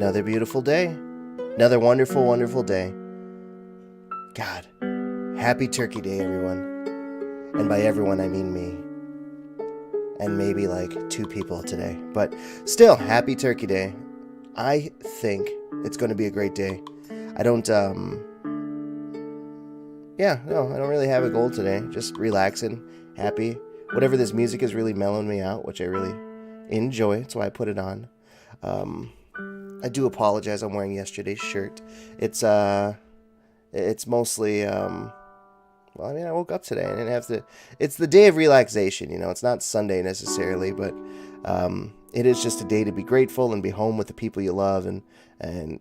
Another beautiful day. Another wonderful, wonderful day. God, happy Turkey Day, everyone. And by everyone, I mean me. And maybe like 2 people today. But still, happy Turkey Day. I think it's going to be a great day. I don't, yeah, no, I don't really have a goal today. Just relaxing, happy. Whatever this music is really mellowing me out, which I really enjoy. That's why I put it on. I do apologize. I'm wearing yesterday's shirt. It's mostly, well, I mean, I woke up today. I didn't have to. It's the day of relaxation, you know. It's not Sunday necessarily, but it is just a day to be grateful and be home with the people you love and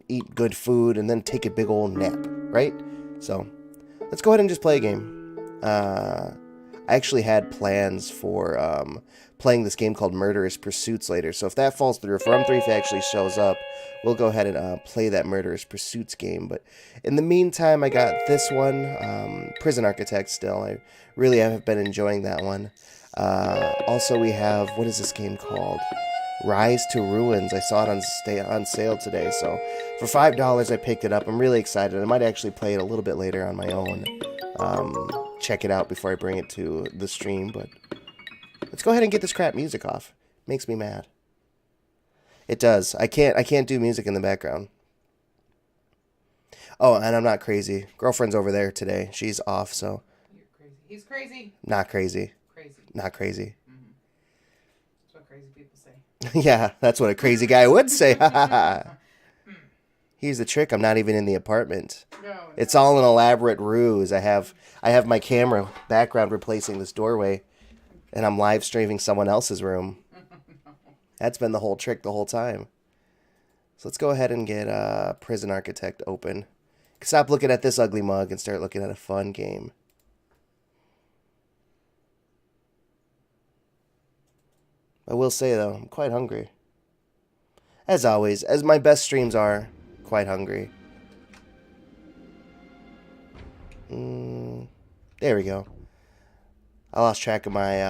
eat good food and then take a big old nap, right? So let's go ahead and just play a game. I actually had plans for playing this game called Murderous Pursuits later. So if that falls through, if Rum 3 actually shows up, we'll go ahead and play that Murderous Pursuits game. But in the meantime, I got this one, Prison Architect still. I really have been enjoying that one. Also, we have, what is this game called? Rise to Ruins. I saw it on sale today. So for $5, I picked it up. I'm really excited. I might actually play it a little bit later on my own. Check it out before I bring it to the stream, but let's go ahead and get this crap music off. Makes me mad. It does. I can't do music in the background. Oh, and I'm not crazy. Girlfriend's over there today. She's off, so. You're crazy. He's crazy. Not crazy. Crazy. Not crazy. Mm-hmm. That's what crazy people say. Yeah, that's what a crazy guy would say. Here's the trick. I'm not even in the apartment. No, it's all an elaborate ruse. I have my camera background replacing this doorway, and I'm live streaming someone else's room. That's been the whole trick the whole time. So let's go ahead and get Prison Architect open. Stop looking at this ugly mug and start looking at a fun game. I will say, though, I'm quite hungry. As always, as my best streams are, quite hungry. There we go. I lost track of my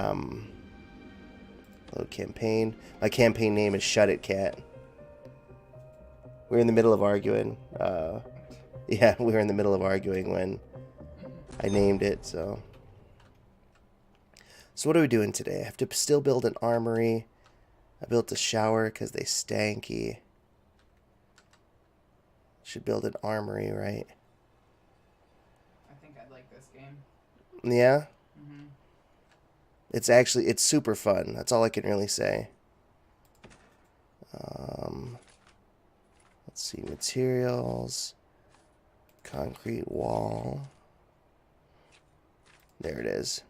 little campaign. My campaign name is Shut It Cat. We were in the middle of arguing. Yeah, we were in the middle of arguing when I named it, so. So what are we doing today? I have to still build an armory. I built a shower because they stanky. Should build an armory, right? I think I'd like this game. Yeah? Mm-hmm. It's super fun. That's all I can really say. Let's see, materials. Concrete wall. There it is.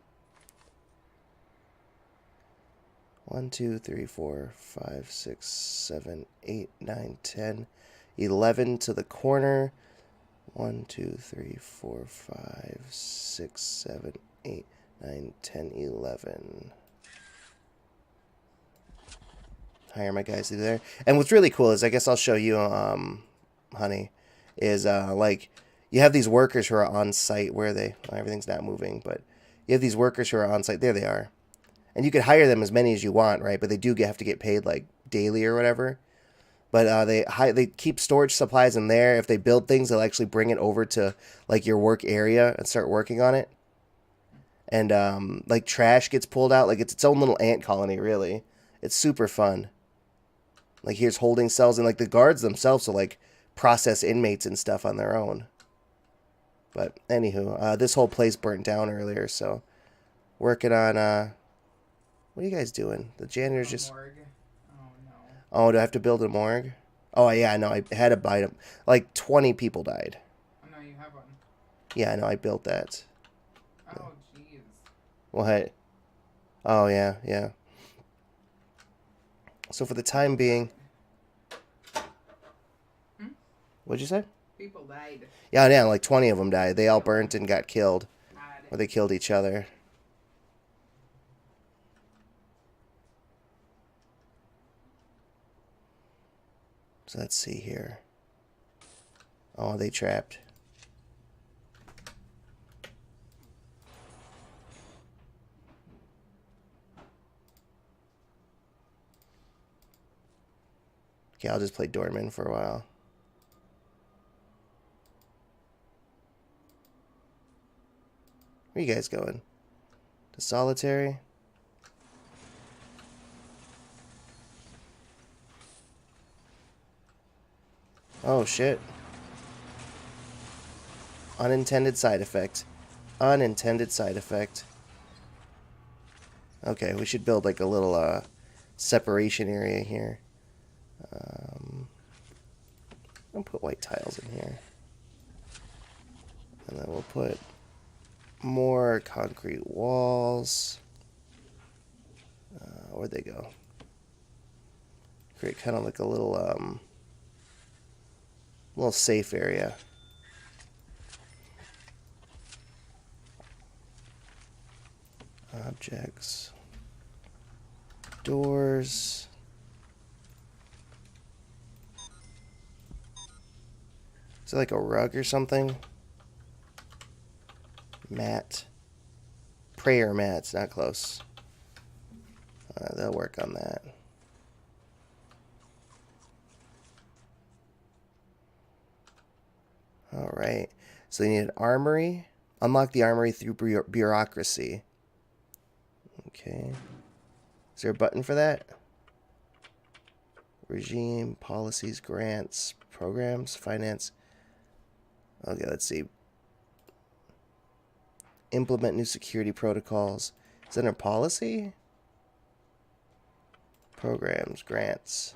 1, 2, 3, 4, 5, 6, 7, 8, 9, 10, 11 to the corner. 1, 2, 3, 4, 5, 6, 7, 8, 9, 10, 11. Hire my guys to do there. And what's really cool is, I guess I'll show you, honey, is like you have these workers who are on site. Where are they? Well, everything's not moving, but you have these workers who are on site. There they are. And you could hire them as many as you want, right? But they do have to get paid like daily or whatever. But they keep storage supplies in there. If they build things, they'll actually bring it over to like your work area and start working on it. And like trash gets pulled out, like it's its own little ant colony, really. It's super fun. Like here's holding cells, and like the guards themselves will like process inmates and stuff on their own. But anywho, this whole place burnt down earlier, so working on what are you guys doing? The janitor's just. Morgue. Oh no. Oh, do I have to build a morgue? Oh yeah, I know. I had to buy them. Like 20 people died. Oh no, you have one. Yeah, I know. I built that. Oh jeez. What? Oh yeah, yeah. So for the time being. What'd you say? People died. Yeah, yeah. Like 20 of them died. They all burnt and got killed, or they killed each other. So let's see here. Oh, they trapped. Okay, I'll just play Doorman for a while. Where you guys going? To Solitary? Oh, shit. Unintended side effect. Unintended side effect. Okay, we should build like a little separation area here. I'll put white tiles in here. And then we'll put more concrete walls. Where'd they go? Create kind of like a little safe area. Objects. Doors. Is it like a rug or something? Mat. Prayer mats, not close. They'll work on that. Alright. So you need an armory. Unlock the armory through bureaucracy. Okay. Is there a button for that? Regime, policies, grants, programs, finance. Okay, let's see. Implement new security protocols. Is that under policy? Programs, grants.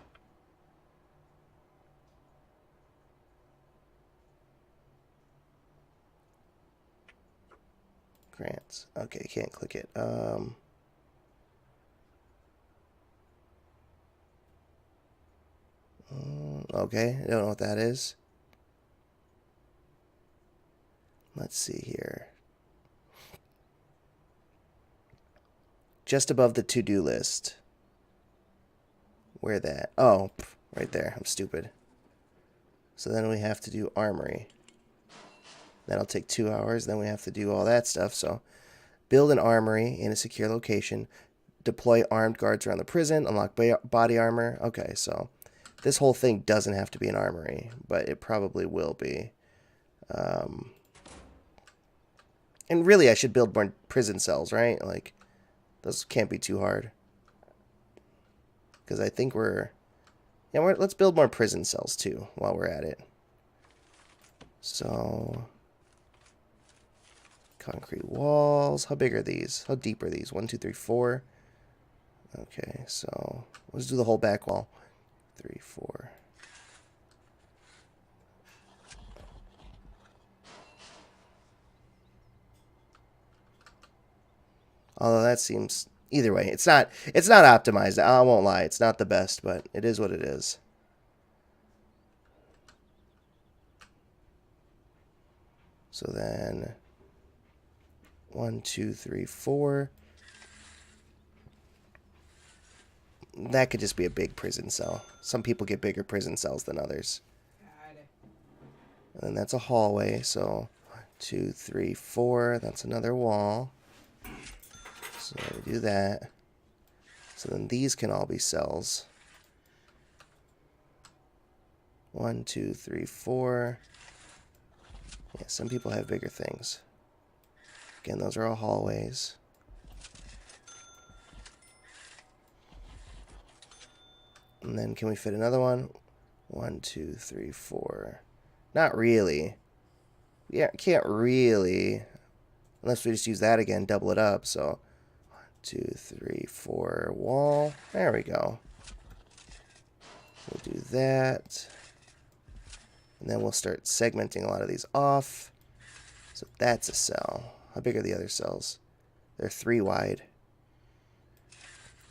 Grants. Okay, can't click it. Okay, I don't know what that is. Let's see here. Just above the to-do list. Where that? Oh, right there. I'm stupid. So then we have to do armory. That'll take 2 hours. Then we have to do all that stuff. So build an armory in a secure location. Deploy armed guards around the prison. Unlock body armor. Okay, so this whole thing doesn't have to be an armory, but it probably will be. And really, I should build more prison cells, right? Like, those can't be too hard. Because I think let's build more prison cells, too, while we're at it. So, concrete walls. How big are these? How deep are these? 1, 2, 3, 4. Okay, so let's do the whole back wall. 3, 4. Although that seems, either way, it's not optimized. I won't lie, it's not the best, but it is what it is. So then 1, 2, 3, 4. That could just be a big prison cell. Some people get bigger prison cells than others. And then that's a hallway, so 1, 2, 3, 4. That's another wall. So we do that. So then these can all be cells. 1, 2, 3, 4. Yeah, some people have bigger things. Again, those are all hallways. And then can we fit another one? 1, 2, 3, 4. Not really. Yeah, can't really. Unless we just use that again, double it up. So 1, 2, 3, 4 wall. There we go. We'll do that. And then we'll start segmenting a lot of these off. So that's a cell. How big are the other cells? They're 3 wide.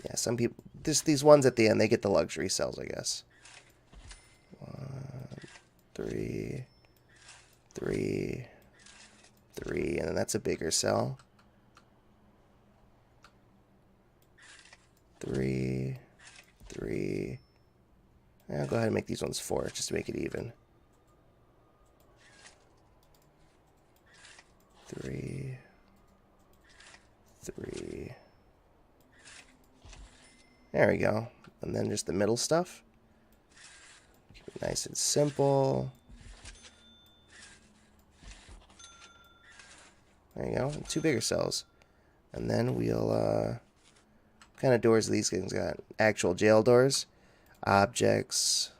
Yeah, some people, these ones at the end, they get the luxury cells, I guess. 1, 3, 3, 3, and then that's a bigger cell. 3, 3. I'll go ahead and make these ones 4, just to make it even. 3, 3. There we go. And then just the middle stuff. Nice and simple. There you go. And 2 bigger cells. And then we'll, what kind of doors these things got? Actual jail doors. Objects.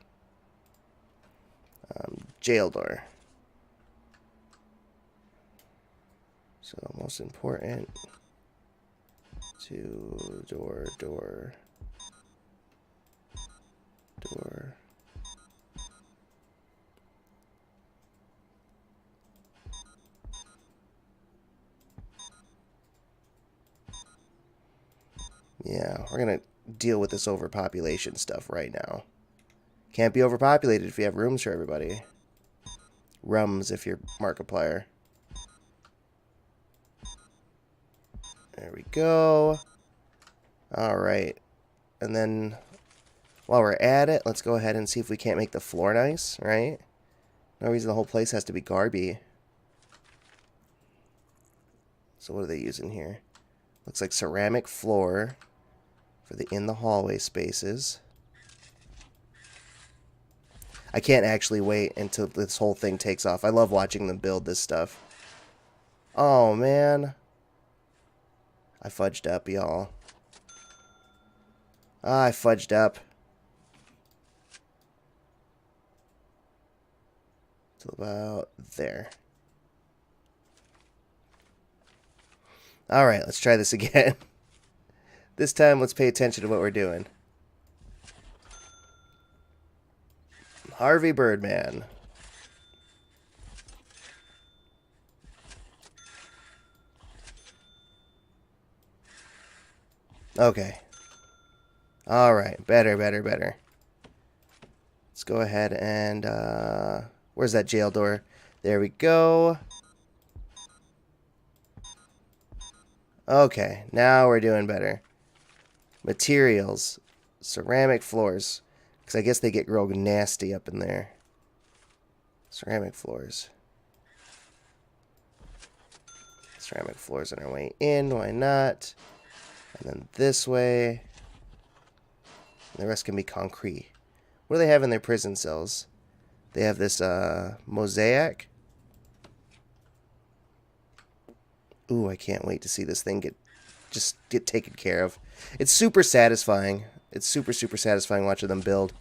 Jail door. So most important. 2 door. Yeah, we're gonna deal with this overpopulation stuff right now. Can't be overpopulated if you have rooms for everybody. Rums if you're Markiplier. There we go. Alright. And then, while we're at it, let's go ahead and see if we can't make the floor nice, right? No reason the whole place has to be garby. So what are they using here? Looks like ceramic floor for the in the hallway spaces. I can't actually wait until this whole thing takes off. I love watching them build this stuff. Oh, man. I fudged up, y'all. I fudged up. Till about there. Alright, let's try this again. This time, let's pay attention to what we're doing. Harvey Birdman. Okay. Alright, better. Let's go ahead and, where's that jail door? There we go. Okay, now we're doing better. Materials. Ceramic floors. Because I guess they get real nasty up in there. Ceramic floors. Ceramic floors on our way in. Why not? And then this way. And the rest can be concrete. What do they have in their prison cells? They have this mosaic. Ooh, I can't wait to see this thing get taken care of. It's super satisfying. It's super satisfying watching them build.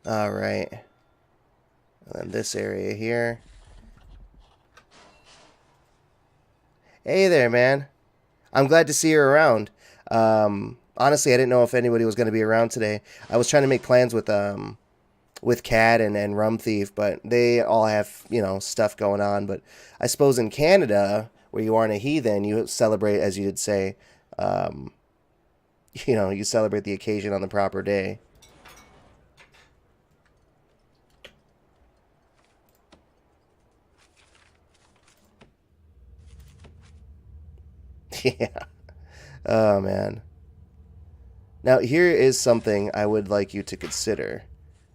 Alright. And then this area here. Hey there, man. I'm glad to see you around. Honestly, I didn't know if anybody was going to be around today. I was trying to make plans with Cat and Rum Thief, but they all have, you know, stuff going on. But I suppose in Canada, where you aren't a heathen, you celebrate, as you'd say, you know, you celebrate the occasion on the proper day. Yeah. Oh, man. Now, here is something I would like you to consider.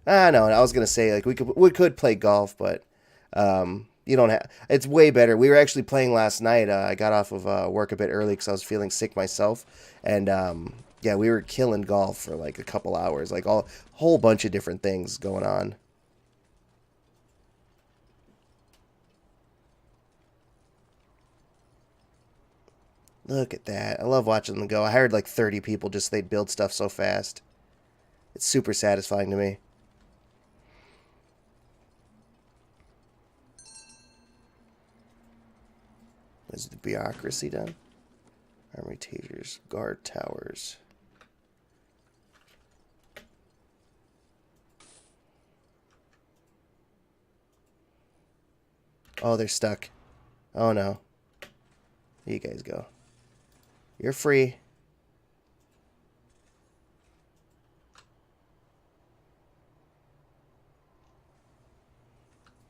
No, I was going to say, like, we could play golf, but you don't have... It's way better. We were actually playing last night. I got off of work a bit early because I was feeling sick myself. And, yeah, we were killing golf for, like, a couple hours. Like, a whole bunch of different things going on. Look at that. I love watching them go. I hired like 30 people just so they'd build stuff so fast. It's super satisfying to me. Is the bureaucracy done? Armory tasers, guard towers. Oh, they're stuck. Oh no. Here you guys go. You're free.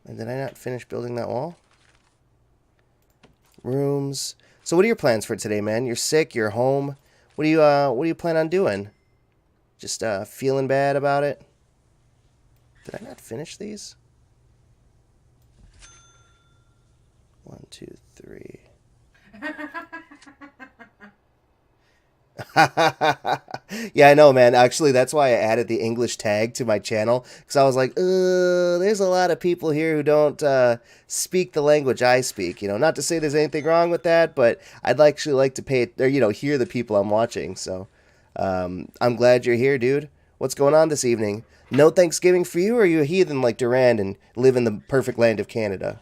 And did I not finish building that wall? Rooms. So what are your plans for today, man? You're sick, you're home. What do you plan on doing? Just feeling bad about it? Did I not finish these? 1, 2, 3. Yeah, I know, man. Actually, that's why I added the English tag to my channel because I was like, there's a lot of people here who don't speak the language I speak. Not to say there's anything wrong with that, but I'd actually like to pay or hear the people I'm watching. So, I'm glad you're here, dude. What's going on this evening? No Thanksgiving for you, or are you a heathen like Durand and live in the perfect land of Canada?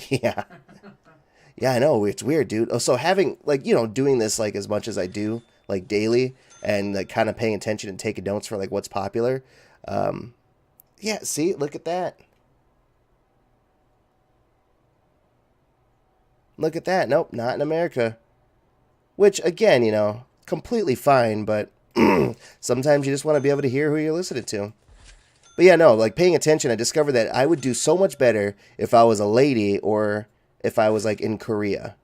Yeah. Yeah, I know. It's weird, dude. Oh, so having doing this like as much as I do, like daily, and like kind of paying attention and taking notes for like what's popular. Um, yeah, see, look at that. Look at that. Nope, not in America. Which again, completely fine, but sometimes you just want to be able to hear who you're listening to. But yeah, no, like paying attention, I discovered that I would do so much better if I was a lady or if I was like in Korea.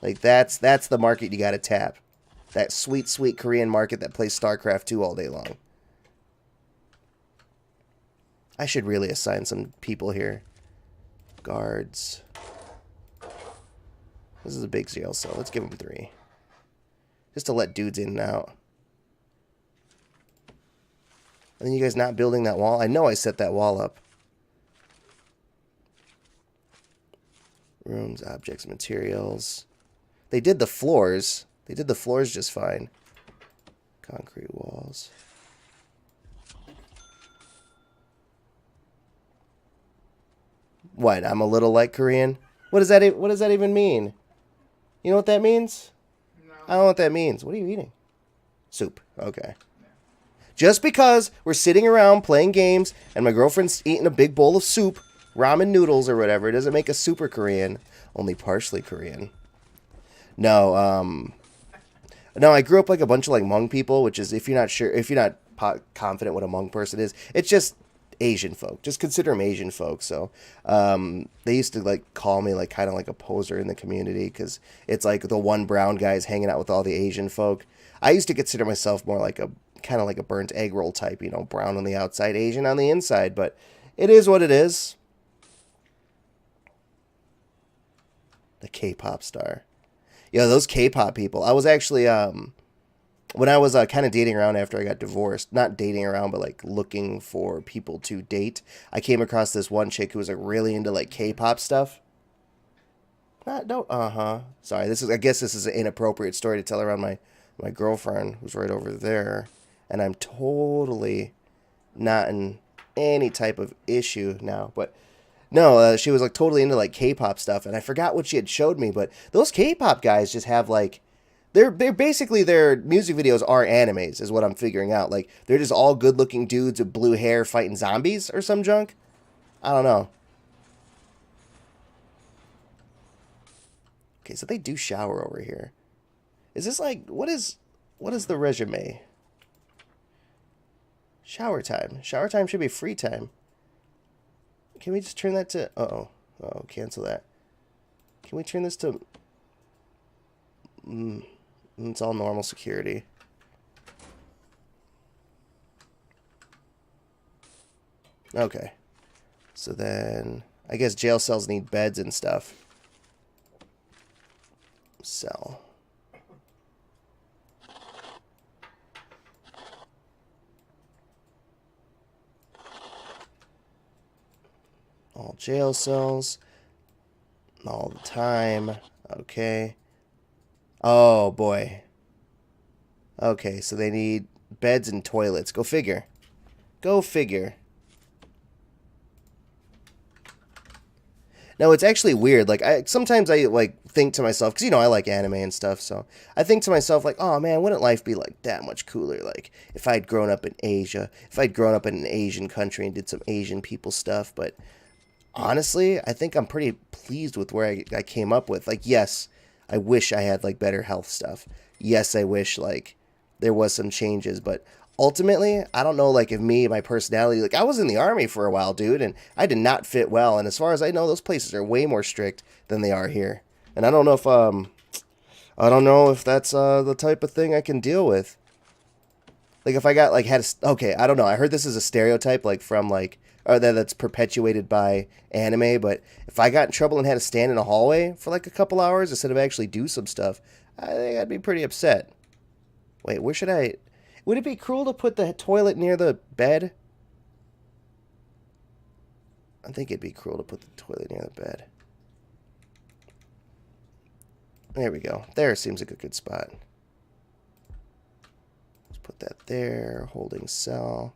Like that's the market you got to tap. That sweet, sweet Korean market that plays StarCraft 2 all day long. I should really assign some people here. Guards. This is a big jail cell. Let's give them 3. Just to let dudes in and out. And then you guys not building that wall? I know I set that wall up. Rooms, objects, materials. They did the floors. They did the floors just fine. Concrete walls. What? I'm a little like Korean? What does that even mean? You know what that means? No. I don't know what that means. What are you eating? Soup. Okay. Just because we're sitting around playing games and my girlfriend's eating a big bowl of soup, ramen noodles or whatever, doesn't make us super Korean. Only partially Korean. No, no, I grew up like a bunch of like Hmong people, which is if you're not confident what a Hmong person is, it's just Asian folk. Just consider them Asian folk. So they used to like call me like kind of like a poser in the community because it's like the one brown guy's hanging out with all the Asian folk. I used to consider myself more like a kind of like a burnt egg roll type, brown on the outside, Asian on the inside. But it is what it is. The K-pop star. Yo, those K-pop people. I was actually when I was kind of dating around after I got divorced, not dating around, but like looking for people to date, I came across this one chick who was like really into like K-pop stuff. Not, don't, Sorry, I guess this is an inappropriate story to tell around my girlfriend who's right over there, and I'm totally not in any type of issue now, but no, she was like totally into like K-pop stuff, and I forgot what she had showed me, but those K-pop guys just have like they're basically their music videos are animes, is what I'm figuring out. Like they're just all good-looking dudes with blue hair fighting zombies or some junk. I don't know. Okay, so they do shower over here. Is this like what is the resume? Shower time. Shower time should be free time. Can we just turn that to... Uh-oh. Uh-oh, cancel that. Can we turn this to... it's all normal security. Okay. So then... I guess jail cells need beds and stuff. Cell. All jail cells. All the time. Okay. Oh, boy. Okay, so they need beds and toilets. Go figure. Go figure. No, it's actually weird. Like, sometimes I, like, think to myself, because, I like anime and stuff, so I think to myself, like, oh, man, wouldn't life be, like, that much cooler? Like, if I'd grown up in Asia, if I'd grown up in an Asian country and did some Asian people stuff, but honestly, I think I'm pretty pleased with where I came up with. Like, yes, I wish I had, like, better health stuff. Yes, I wish, like, there was some changes, but ultimately, I don't know, like, if my personality, like, I was in the Army for a while, dude, and I did not fit well, and as far as I know, those places are way more strict than they are here, and I don't know if that's, the type of thing I can deal with. Like if I got like okay, I don't know. I heard this is a stereotype like from like or that's perpetuated by anime, but if I got in trouble and had to stand in a hallway for like a couple hours instead of actually do some stuff, I think I'd be pretty upset. Wait, where should I? Would it be cruel to put the toilet near the bed? I think it'd be cruel to put the toilet near the bed. There we go. There seems like a good spot. Let's put that there. Holding cell.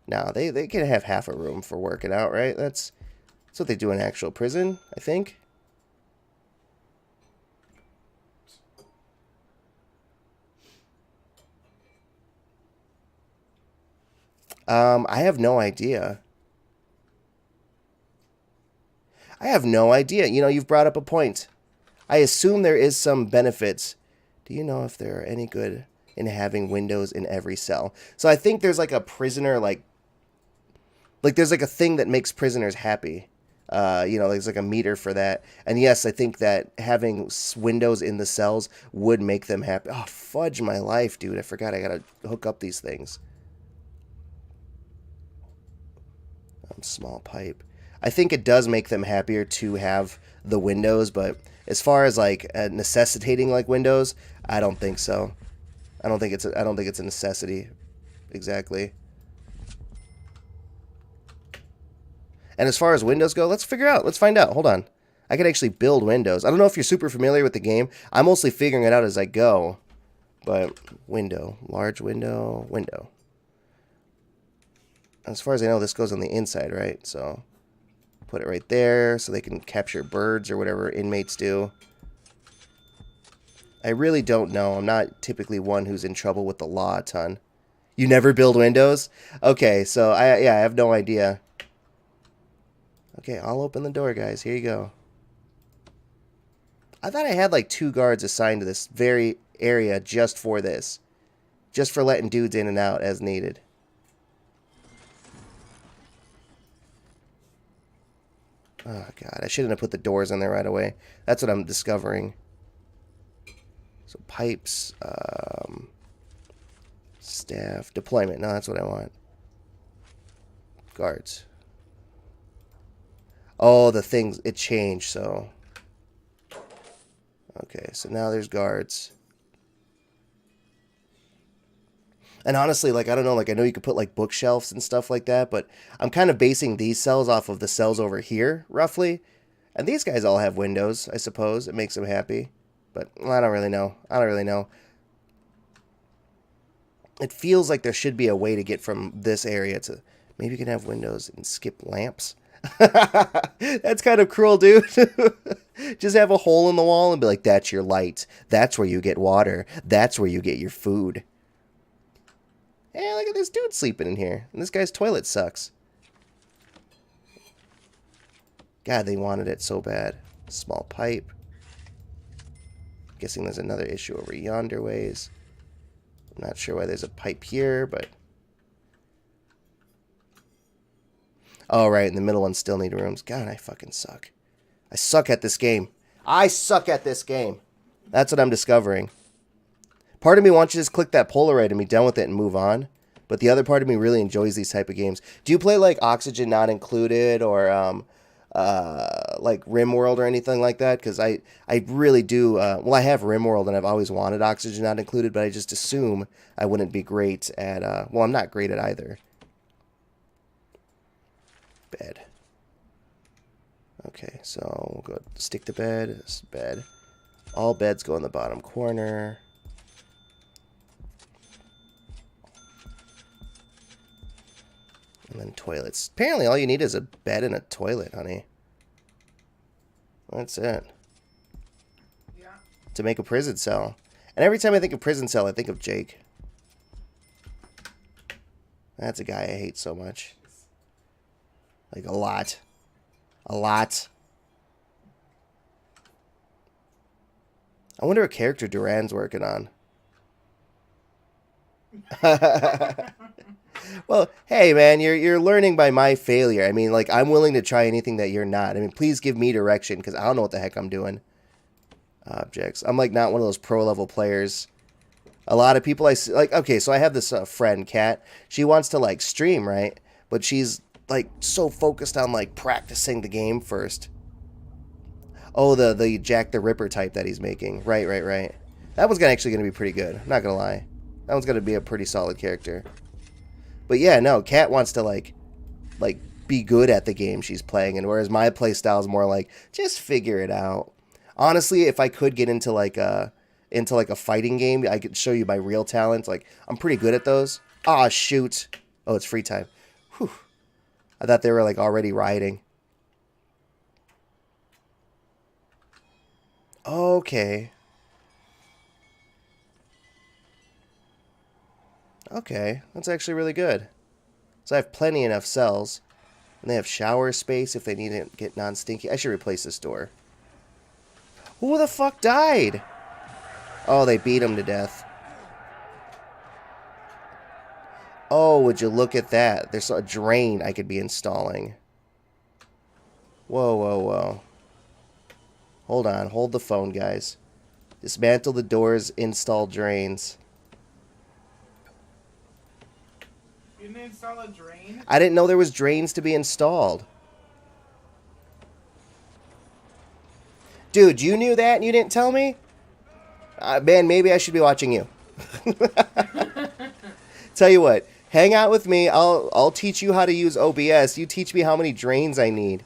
Now, they can have half a room for working out, right? That's what they do in actual prison, I think. I have no idea. I have no idea. You know, you've brought up a point. I assume there is some benefits. Do you know if there are any good in having windows in every cell? So I think there's like a prisoner, like there's like a thing that makes prisoners happy. You know, there's like a meter for that. And yes, I think that having windows in the cells would make them happy. Oh, fudge my life, dude. I forgot I gotta hook up these things. Small pipe. I think it does make them happier to have the windows, but as far as like necessitating like windows, I don't think so. I don't think it's a necessity exactly. And as far as windows go, let's find out. Hold on. I can actually build windows. I don't know if you're super familiar with the game. I'm mostly figuring it out as I go. But window, large window, window. As far as I know, this goes on the inside, right? So put it right there so they can capture birds or whatever inmates do. I really don't know. I'm not typically one who's in trouble with the law a ton. You never build windows? Okay, so I have no idea. Okay, I'll open the door, guys. Here you go. I thought I had like 2 guards assigned to this very area just for this. Just for letting dudes in and out as needed. Oh, God. I shouldn't have put the doors in there right away. That's what I'm discovering. So, pipes. Staff. Deployment. No, that's what I want. Guards. Oh, the things. It changed, so. Okay, so now there's guards. And honestly, like, I don't know, like, I know you could put, like, bookshelves and stuff like that, but I'm kind of basing these cells off of the cells over here, roughly. And these guys all have windows, I suppose. It makes them happy. But well, I don't really know. It feels like there should be a way to get from this area to... Maybe you can have windows and skip lamps. That's kind of cruel, dude. Just have a hole in the wall and be like, that's your light. That's where you get water. That's where you get your food. Hey, look at this dude sleeping in here. And this guy's toilet sucks. God, they wanted it so bad. Small pipe. Guessing there's another issue over yonder ways. I'm not sure why there's a pipe here, but... Oh, right, and the middle ones still need rooms. God, I fucking suck. I suck at this game. I suck at this game. That's what I'm discovering. Part of me wants to just click that Polaroid and be done with it and move on. But the other part of me really enjoys these type of games. Do you play like Oxygen Not Included or like RimWorld or anything like that? Because I really do. Well, I have RimWorld and I've always wanted Oxygen Not Included, but I just assume I wouldn't be great at... well, I'm not great at either. Bed. Okay, so we'll go stick to bed. This bed. All beds go in the bottom corner. And then toilets. Apparently all you need is a bed and a toilet, honey. That's it. Yeah. To make a prison cell. And every time I think of prison cell, I think of Jake. That's a guy I hate so much. Like a lot. A lot. I wonder what character Duran's working on. Well, hey man, you're learning by my failure. I mean, like, I'm willing to try anything that you're not. I mean, please give me direction because I don't know what the heck I'm doing. objects. I'm like not one of those pro level players. A lot of people I see, like, okay, so I have this friend, Kat. She wants to like stream, right? But she's like so focused on like practicing the game first. Oh, the Jack the Ripper type that he's making. Right, right, right. That one's actually going to be pretty good. I'm not going to lie. That one's going to be a pretty solid character. But yeah, no, Kat wants to like be good at the game she's playing, and whereas my play style is more like just figure it out. Honestly, if I could get into like a fighting game, I could show you my real talent. Like I'm pretty good at those. Ah, shoot. Oh, it's free time. Whew. I thought they were like already rioting. Okay. Okay, that's actually really good. So I have plenty enough cells. And they have shower space if they need to get non-stinky. I should replace this door. Who the fuck died? Oh, they beat him to death. Oh, would you look at that? There's a drain I could be installing. Whoa, whoa, whoa. Hold on. Hold the phone, guys. Dismantle the doors, install drains. You didn't install a drain? I didn't know there was drains to be installed. Dude, you knew that and you didn't tell me? Man, maybe I should be watching you. Tell you what, hang out with me. I'll teach you how to use OBS. You teach me how many drains I need.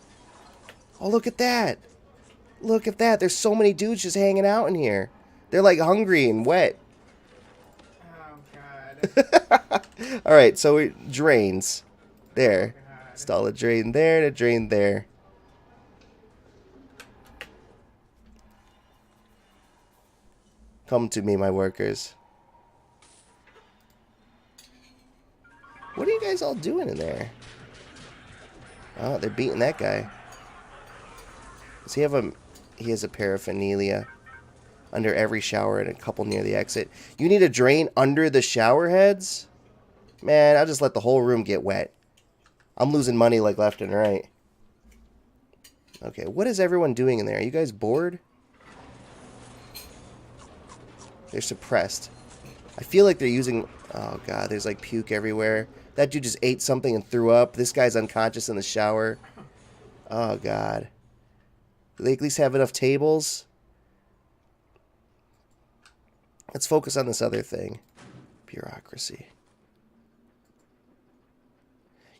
Oh, look at that. Look at that. There's so many dudes just hanging out in here. They're like hungry and wet. Oh, God. Alright, so drains. There. God. Install a drain there and a drain there. Come to me, my workers. What are you guys all doing in there? Oh, they're beating that guy. Does he have a... He has a paraphernalia under every shower and a couple near the exit. You need a drain under the shower heads? Man, I'll just let the whole room get wet. I'm losing money like left and right. Okay, what is everyone doing in there? Are you guys bored? They're suppressed. I feel like they're using... Oh, God, there's like puke everywhere. That dude just ate something and threw up. This guy's unconscious in the shower. Oh, God. Do they at least have enough tables? Let's focus on this other thing. Bureaucracy.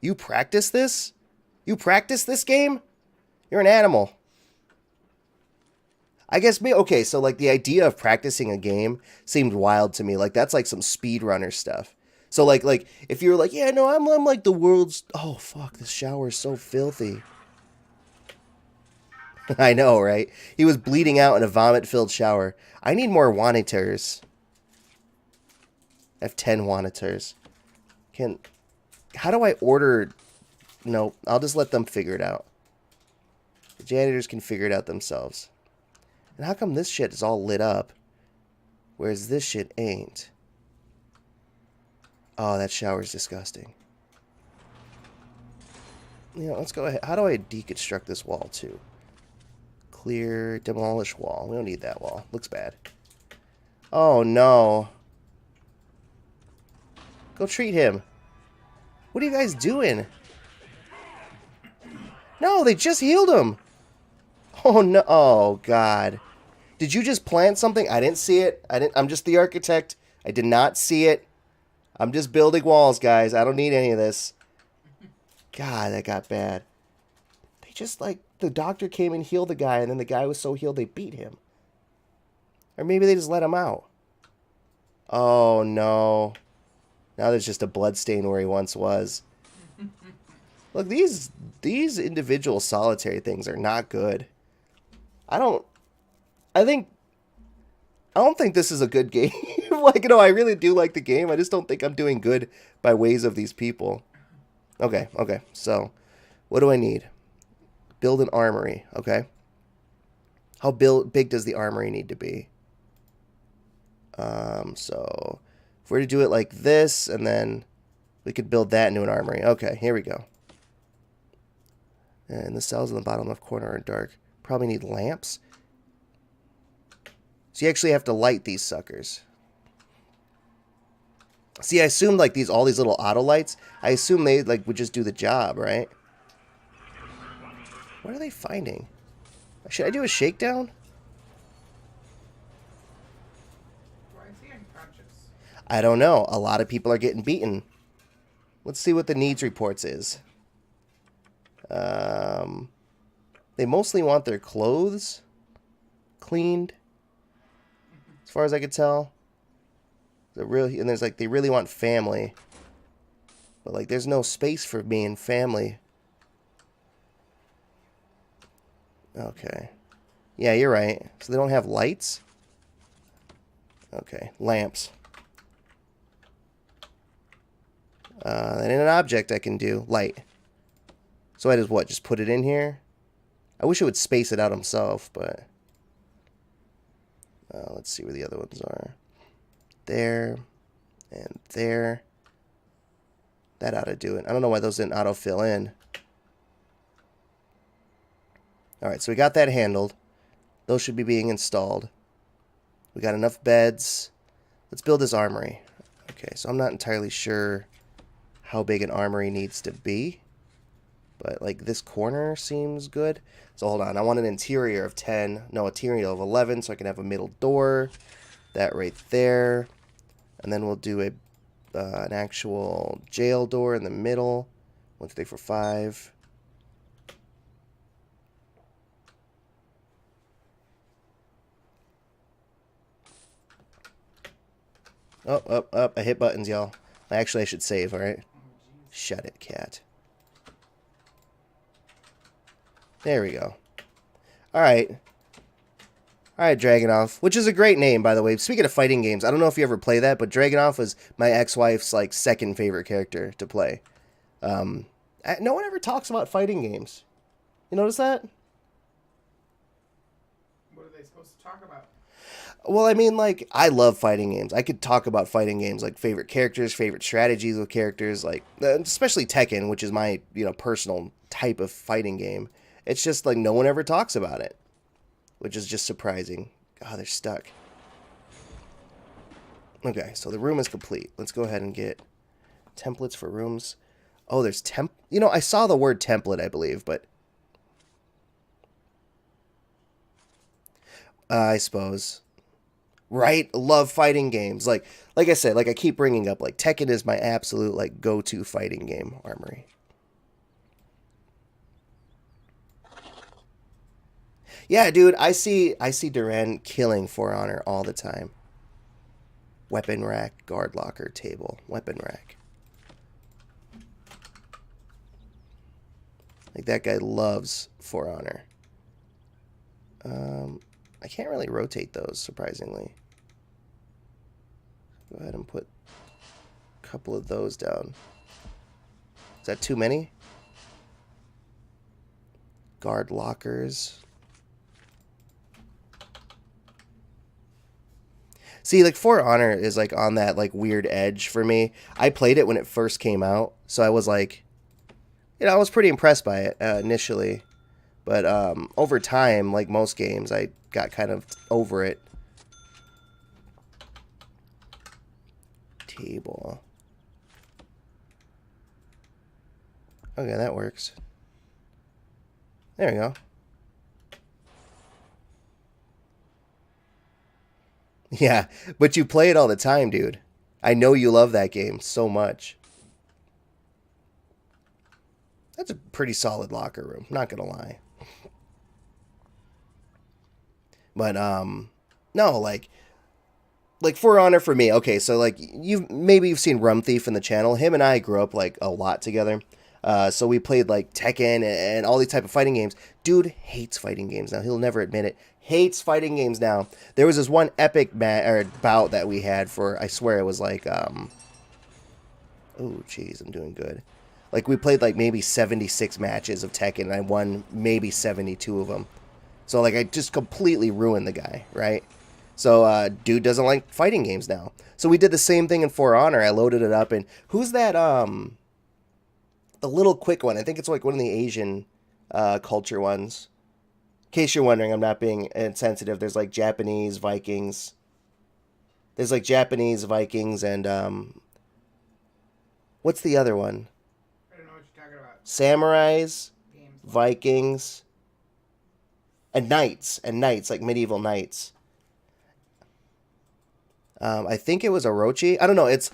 You practice this? You practice this game? You're an animal. I guess me. Okay, so like the idea of practicing a game seemed wild to me. Like that's like some speedrunner stuff. So like if you're like, yeah, no, I'm like the world's. Oh fuck, this shower is so filthy. I know, right? He was bleeding out in a vomit-filled shower. I need more monitors. I have 10 monitors. How do I order? No, I'll just let them figure it out. The janitors can figure it out themselves. And how come this shit is all lit up, whereas this shit ain't? Oh, that shower's disgusting. You know, let's go ahead. How do I deconstruct this wall, too? Clear, demolish wall. We don't need that wall. Looks bad. Oh, no. Go treat him. What are you guys doing? No, they just healed him. Oh, no. Oh, God. Did you just plant something? I didn't see it. I'm just the architect. I did not see it. I'm just building walls, guys. I don't need any of this. God, that got bad. They just, like, the doctor came and healed the guy, and then the guy was so healed they beat him. Or maybe they just let him out. Oh, no. Now there's just a blood stain where he once was. Look, these individual solitary things are not good. I don't think this is a good game. Like, no, I really do like the game. I just don't think I'm doing good by ways of these people. Okay. So, what do I need? Build an armory. Okay. How big does the armory need to be? So, if we're to do it like this, and then we could build that into an armory. Okay, here we go. And the cells in the bottom left corner are dark. Probably need lamps. So you actually have to light these suckers. See, I assumed like all these little auto lights, I assume they like would just do the job, right? What are they finding? Should I do a shakedown? Why is he unconscious? I don't know. A lot of people are getting beaten. Let's see what the needs reports is. They mostly want their clothes cleaned, as far as I could tell. And there's like they really want family, but like there's no space for me and family. Okay, yeah, you're right. So they don't have lights. Okay, lamps. And in an object I can do light. So I just what? Just put it in here. I wish it would space it out himself, but let's see where the other ones are. There and there. That ought to do it. I don't know why those didn't auto-fill in. Alright, so we got that handled. Those should be being installed. We got enough beds. Let's build this armory. Okay, so I'm not entirely sure how big an armory needs to be. But, like, this corner seems good. So, hold on. I want an interior of 10. No, interior of 11, so I can have a middle door. That right there. And then we'll do an actual jail door in the middle. 1, 2, 3, 4, 5. Oh, I hit buttons, y'all. Actually, I should save, alright? Shut it, cat. There we go. Alright. Alright, Dragunov. Which is a great name, by the way. Speaking of fighting games, I don't know if you ever play that, but Dragunov was my ex-wife's, like, second favorite character to play. No one ever talks about fighting games. You notice that? What are they supposed to talk about? Well, I mean, like, I love fighting games. I could talk about fighting games, like favorite characters, favorite strategies with characters, like, especially Tekken, which is my, personal type of fighting game. It's just, like, no one ever talks about it, which is just surprising. Oh, they're stuck. Okay, so the room is complete. Let's go ahead and get templates for rooms. Oh, there's I saw the word template, I believe, but I suppose. Right? Love fighting games. Like I said, like I keep bringing up, like Tekken is my absolute like go-to fighting game armory. Yeah, dude, I see Duran killing For Honor all the time. Weapon rack, guard locker, table, weapon rack. Like that guy loves For Honor. I can't really rotate those, surprisingly. Go ahead and put a couple of those down. Is that too many? Guard lockers. See, like, For Honor is, like, on that, like, weird edge for me. I played it when it first came out, so I was, like, I was pretty impressed by it initially. But over time, like most games, I got kind of over it. Table. Okay, that works. There we go. Yeah, but you play it all the time, dude. I know you love that game so much. That's a pretty solid locker room, not gonna lie. But no, like For Honor for me. Okay, so like you've seen Rum Thief in the channel. Him and I grew up like a lot together. So we played like Tekken and all these type of fighting games. Dude hates fighting games now. He'll never admit it. Hates fighting games now. There was this one epic bout that we had for, I swear it was like oh jeez, I'm doing good. Like we played like maybe 76 matches of Tekken and I won maybe 72 of them. So like I just completely ruined the guy, right? So dude doesn't like fighting games now. So we did the same thing in For Honor. I loaded it up and who's that the little quick one? I think it's like one of the Asian culture ones. case you're wondering, I'm not being insensitive. There's like Japanese Vikings. There's like Japanese Vikings and what's the other one? I don't know what you're talking about. Samurais, Games. Vikings, and knights like medieval knights. I think it was Orochi. I don't know. It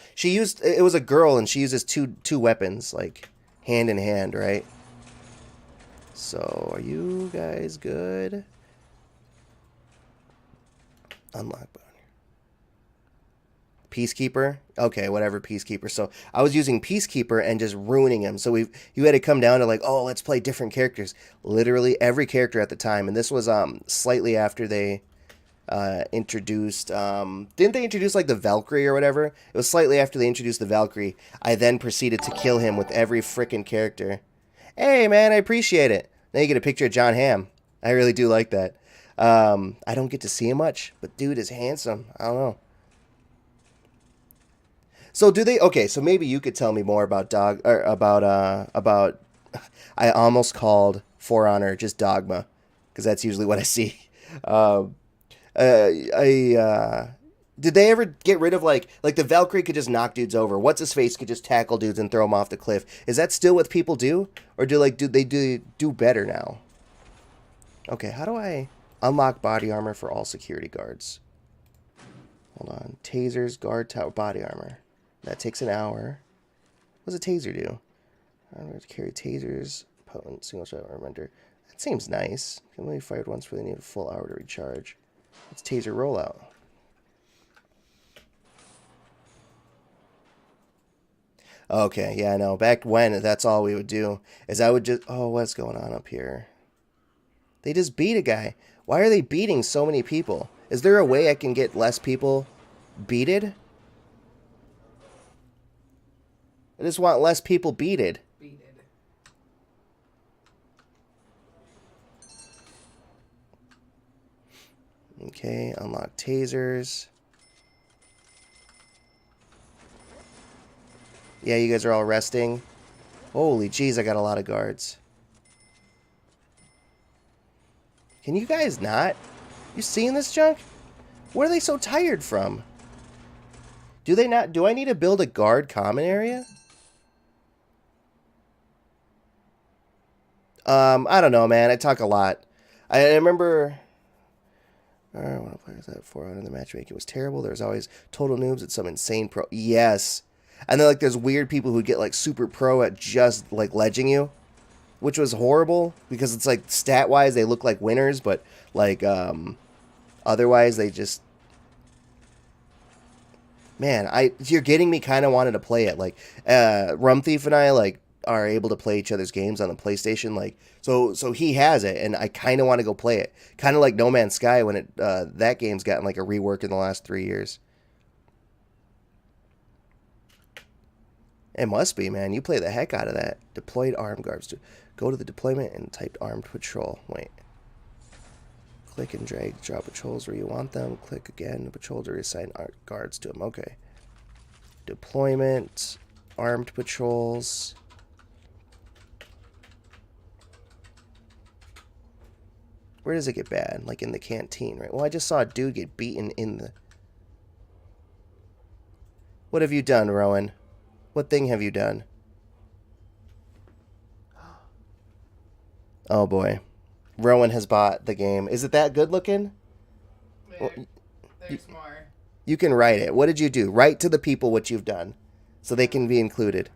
was a girl and she uses two weapons like hand in hand, right? So are you guys good? Unlock button. Peacekeeper? Okay, whatever, Peacekeeper. So I was using Peacekeeper and just ruining him. So you had to come down to like, oh, let's play different characters. Literally every character at the time. And this was slightly after they introduced didn't they introduce like the Valkyrie or whatever? It was slightly after they introduced the Valkyrie. I then proceeded to kill him with every freaking character. Hey man, I appreciate it. Now you get a picture of John Hamm. I really do like that. I don't get to see him much, but dude is handsome. I don't know. So do they? Okay, so maybe you could tell me more about about. I almost called For Honor just Dogma, because that's usually what I see. Did they ever get rid of like the Valkyrie could just knock dudes over? What's his face could just tackle dudes and throw them off the cliff? Is that still what people do, or do they do better now? Okay, how do I unlock body armor for all security guards? Hold on, tasers, guard tower, body armor. That takes an hour. What does a taser do? I'm going to carry tasers, potent single shot reminder. That seems nice. Can only be fired once for they need a full hour to recharge. It's taser rollout. Okay, yeah, I know. Back when, that's all we would do. Is I would just... Oh, what's going on up here? They just beat a guy. Why are they beating so many people? Is there a way I can get less people beated? I just want less people beated. Okay, unlock tasers. Yeah, you guys are all resting. Holy jeez, I got a lot of guards. Can you guys not? You seeing this junk? Where are they so tired from? Do they not? Do I need to build a guard common area? I don't know, man. I talk a lot. I remember... one of the players that 400 in the matchmaking was terrible. There was always total noobs at some insane pro. Yes. And then, like, there's weird people who get, like, super pro at just, like, ledging you. Which was horrible. Because it's, like, stat-wise, they look like winners. But, like, otherwise, they just... Man, you're getting me kind of wanted to play it. Like, Rum Thief and I, like, are able to play each other's games on the PlayStation. Like, so he has it, and I kind of want to go play it. Kind of like No Man's Sky when that game's gotten, like, a rework in the last 3 years. It must be, man. You play the heck out of that. Deployed armed guards. Go to the deployment and type armed patrol. Wait. Click and drag to drop patrols where you want them. Click again to patrol to reassign guards to them. Okay. Deployment. Armed patrols. Where does it get bad? Like in the canteen, right? Well, I just saw a dude get beaten in the... What have you done, Rowan? What thing have you done? Oh, boy. Rowan has bought the game. Is it that good looking? There's more. You can write it. What did you do? Write to the people what you've done, so they can be included.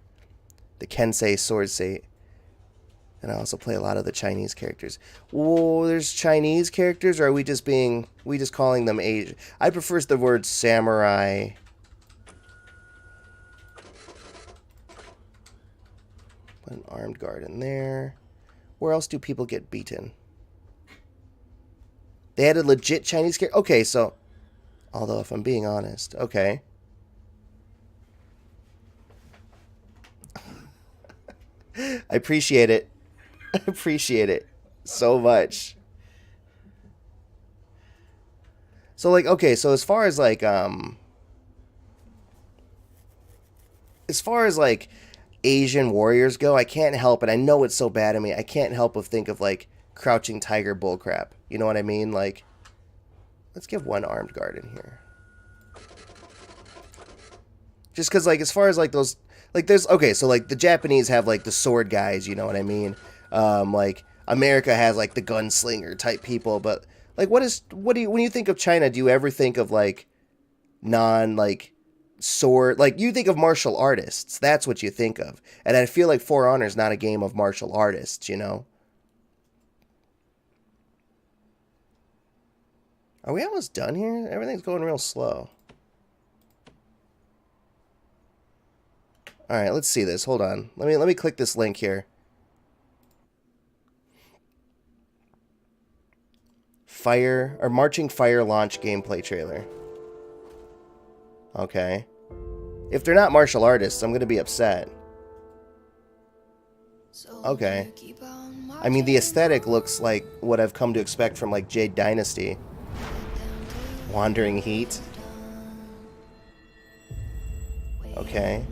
The Kensei Sword State. And I also play a lot of the Chinese characters. Whoa, there's Chinese characters, or are we just calling them Asian? I prefer the word samurai. Put an armed guard in there. Where else do people get beaten? They had a legit Chinese character. Okay, so... Although, if I'm being honest... Okay. I appreciate it. I appreciate it so much. So, like, okay, so as far as, like, Asian warriors go, I can't help it. I know it's so bad in me. I can't help but think of, like, crouching tiger bullcrap. You know what I mean? Like, let's give one armed guard in here. Just because, like, as far as, like, those... Like, there's... Okay, so, like, the Japanese have, like, the sword guys, you know what I mean? Like, America has, like, the gunslinger type people, but, like, when you think of China, do you ever think of, like, like, sword... Like, you think of martial artists. That's what you think of. And I feel like For Honor's not a game of martial artists, you know? Are we almost done here? Everything's going real slow. All right, let's see this. Hold on. Let me click this link here. Marching Fire launch gameplay trailer. Okay. If they're not martial artists, I'm going to be upset. Okay. I mean, the aesthetic looks like what I've come to expect from, like, Jade Dynasty. Wandering Heat. Okay.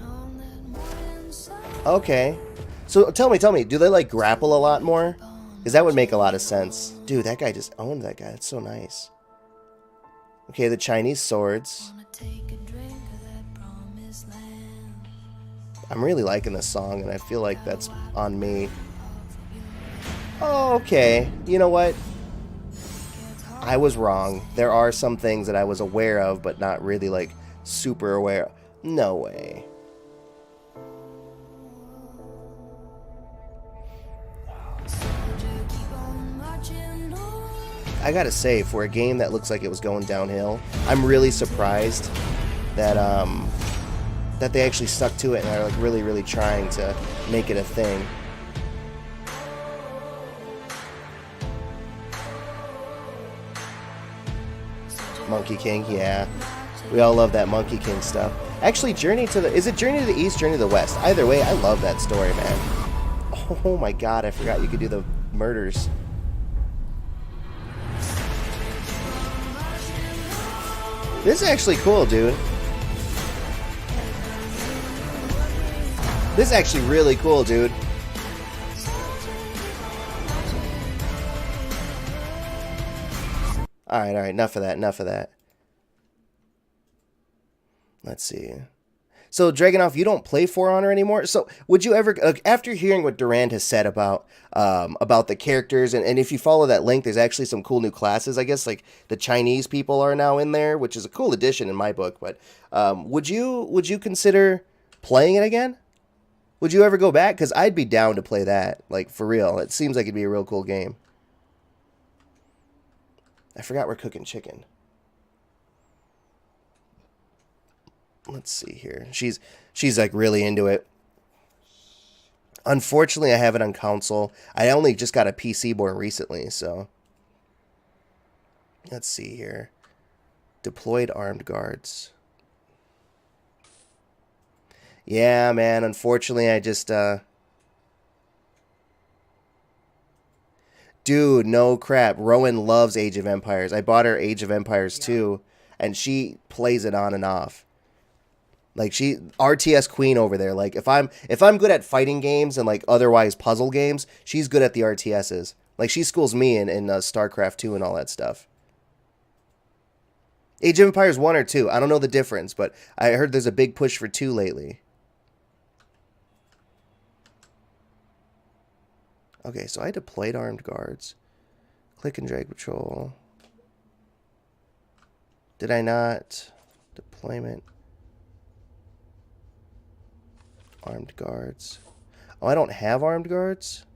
Okay. So tell me, do they, like, grapple a lot more? Because that would make a lot of sense. Dude, that guy just owned that guy. That's so nice. Okay, the Chinese swords. I'm really liking this song, and I feel like that's on me. Oh, okay. You know what? I was wrong. There are some things that I was aware of, but not really, like, super aware of. No way. I gotta say, for a game that looks like it was going downhill, I'm really surprised that that they actually stuck to it and are, like, really, really trying to make it a thing. Monkey King, yeah. We all love that Monkey King stuff. Actually, is it Journey to the East, Journey to the West? Either way, I love that story, man. Oh my god, I forgot you could do the murders. This is actually cool, dude. This is actually really cool, dude. Alright, enough of that. Let's see. So, Dragonoff, you don't play For Honor anymore? So, would you ever, after hearing what Durand has said about the characters, and if you follow that link, there's actually some cool new classes, I guess, like the Chinese people are now in there, which is a cool addition in my book, but would you consider playing it again? Would you ever go back? Because I'd be down to play that, like, for real. It seems like it'd be a real cool game. I forgot we're cooking chicken. Let's see here. She's like really into it. Unfortunately, I have it on console. I only just got a PC more recently, so let's see here. Deployed armed guards. Yeah, man, unfortunately I just Dude, no crap. Rowan loves Age of Empires. I bought her Age of Empires 2, and she plays it on and off. Like, she RTS queen over there. Like, if I'm good at fighting games and, like, otherwise puzzle games, she's good at the RTSs. Like, she schools me in StarCraft 2 and all that stuff. Age of Empires 1 or 2, I don't know the difference, but I heard there's a big push for 2 lately. Okay, so I deployed armed guards. Click and drag patrol. Did I not? Deployment. Armed guards. Oh, I don't have armed guards?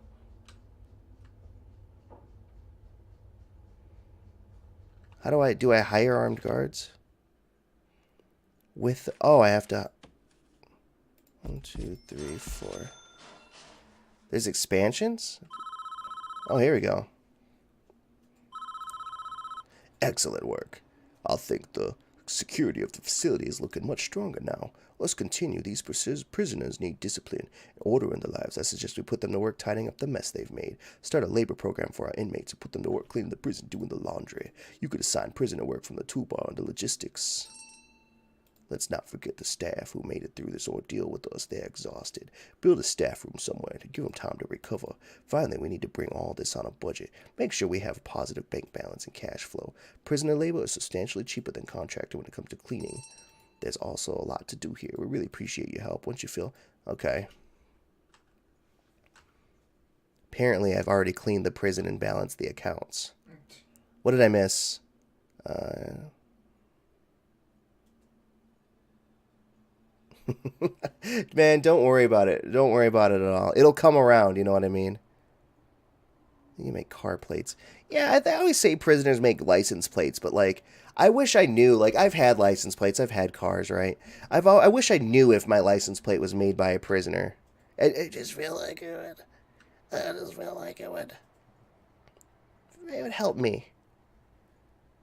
How do I hire armed guards? Oh, I have to... 1, 2, 3, 4. There's expansions? Oh, here we go. Excellent work. I think the security of the facility is looking much stronger now. Let's continue. These prisoners need discipline and order in their lives. I suggest we put them to work tidying up the mess they've made. Start a labor program for our inmates and put them to work cleaning the prison, doing the laundry. You could assign prisoner work from the toolbar under logistics. Let's not forget the staff who made it through this ordeal with us. They're exhausted. Build a staff room somewhere to give them time to recover. Finally, we need to bring all this on a budget. Make sure we have a positive bank balance and cash flow. Prisoner labor is substantially cheaper than contractor when it comes to cleaning. There's also a lot to do here. We really appreciate your help. Once you feel... Okay. Apparently, I've already cleaned the prison and balanced the accounts. What did I miss? Man, don't worry about it. Don't worry about it at all. It'll come around, you know what I mean? You make car plates. Yeah, I always say prisoners make license plates, but, like, I wish I knew. Like, I've had license plates. I've had cars, right? I wish I knew if my license plate was made by a prisoner. I just feel like it would. I just feel like it would help me.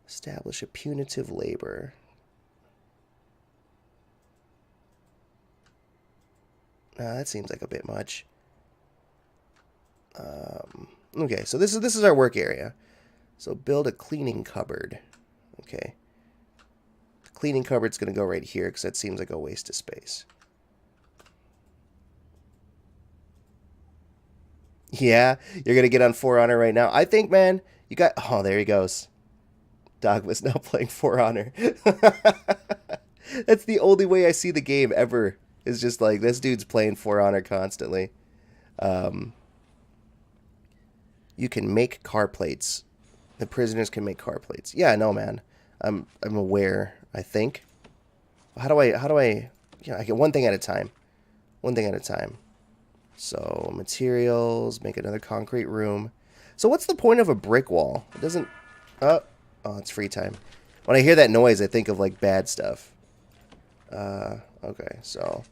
Establish a punitive labor. That seems like a bit much. Okay, so this is our work area. So build a cleaning cupboard. Okay. The cleaning cupboard's going to go right here because that seems like a waste of space. Yeah, you're going to get on For Honor right now. I think, man, you got... Oh, there he goes. Dogma's now playing For Honor. That's the only way I see the game ever. Is just like, this dude's playing For Honor constantly. You can make car plates. The prisoners can make car plates. Yeah, no, man. I'm aware, I think. How do I... Yeah, I get one thing at a time. One thing at a time. So, materials, make another concrete room. So what's the point of a brick wall? It doesn't... Oh, it's free time. When I hear that noise, I think of, like, bad stuff. Okay, so...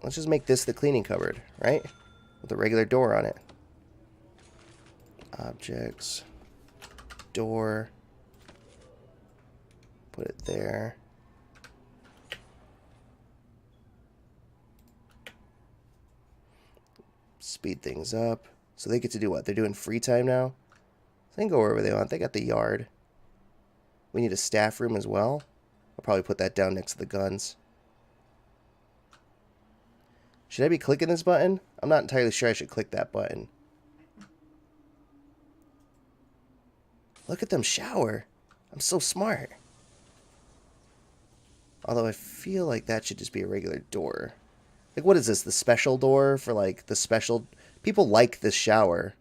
Let's just make this the cleaning cupboard, right? With a regular door on it. Objects. Door. Put it there. Speed things up. So they get to do what? They're doing free time now? They can go wherever they want. They got the yard. We need a staff room as well. I'll probably put that down next to the guns. Should I be clicking this button? I'm not entirely sure I should click that button. Look at them shower. I'm so smart. Although I feel like that should just be a regular door. Like, what is this? The special door for, like, the special... People like this shower.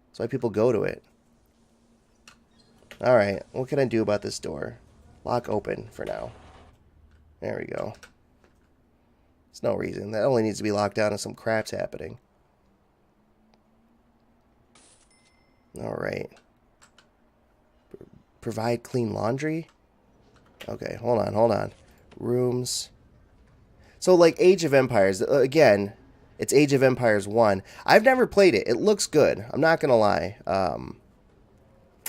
That's why people go to it. Alright, what can I do about this door? Lock open for now. There we go. There's no reason. That only needs to be locked down if some crap's happening. Alright. Provide clean laundry? Okay, hold on. Rooms. So, like, Age of Empires, again, it's Age of Empires 1. I've never played it. It looks good. I'm not going to lie.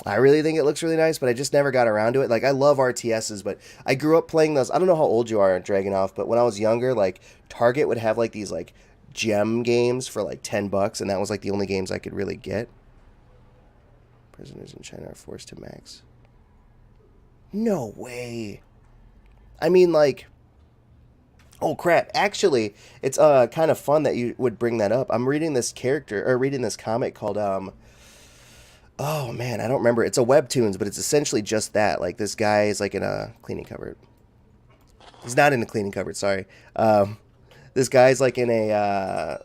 I really think it looks really nice, but I just never got around to it. Like, I love RTSs, but I grew up playing those. I don't know how old you are at Dragunov, but when I was younger, like, Target would have, like, these, like, gem games for, like, $10, and that was, like, the only games I could really get. Prisoners in China are forced to max. No way. I mean, like... Oh, crap. Actually, it's kind of fun that you would bring that up. I'm reading this comic called... Oh, man, I don't remember. It's a webtoons, but it's essentially just that. Like, this guy is, like, in a cleaning cupboard. He's not in a cleaning cupboard, sorry. This guy's, like, in a...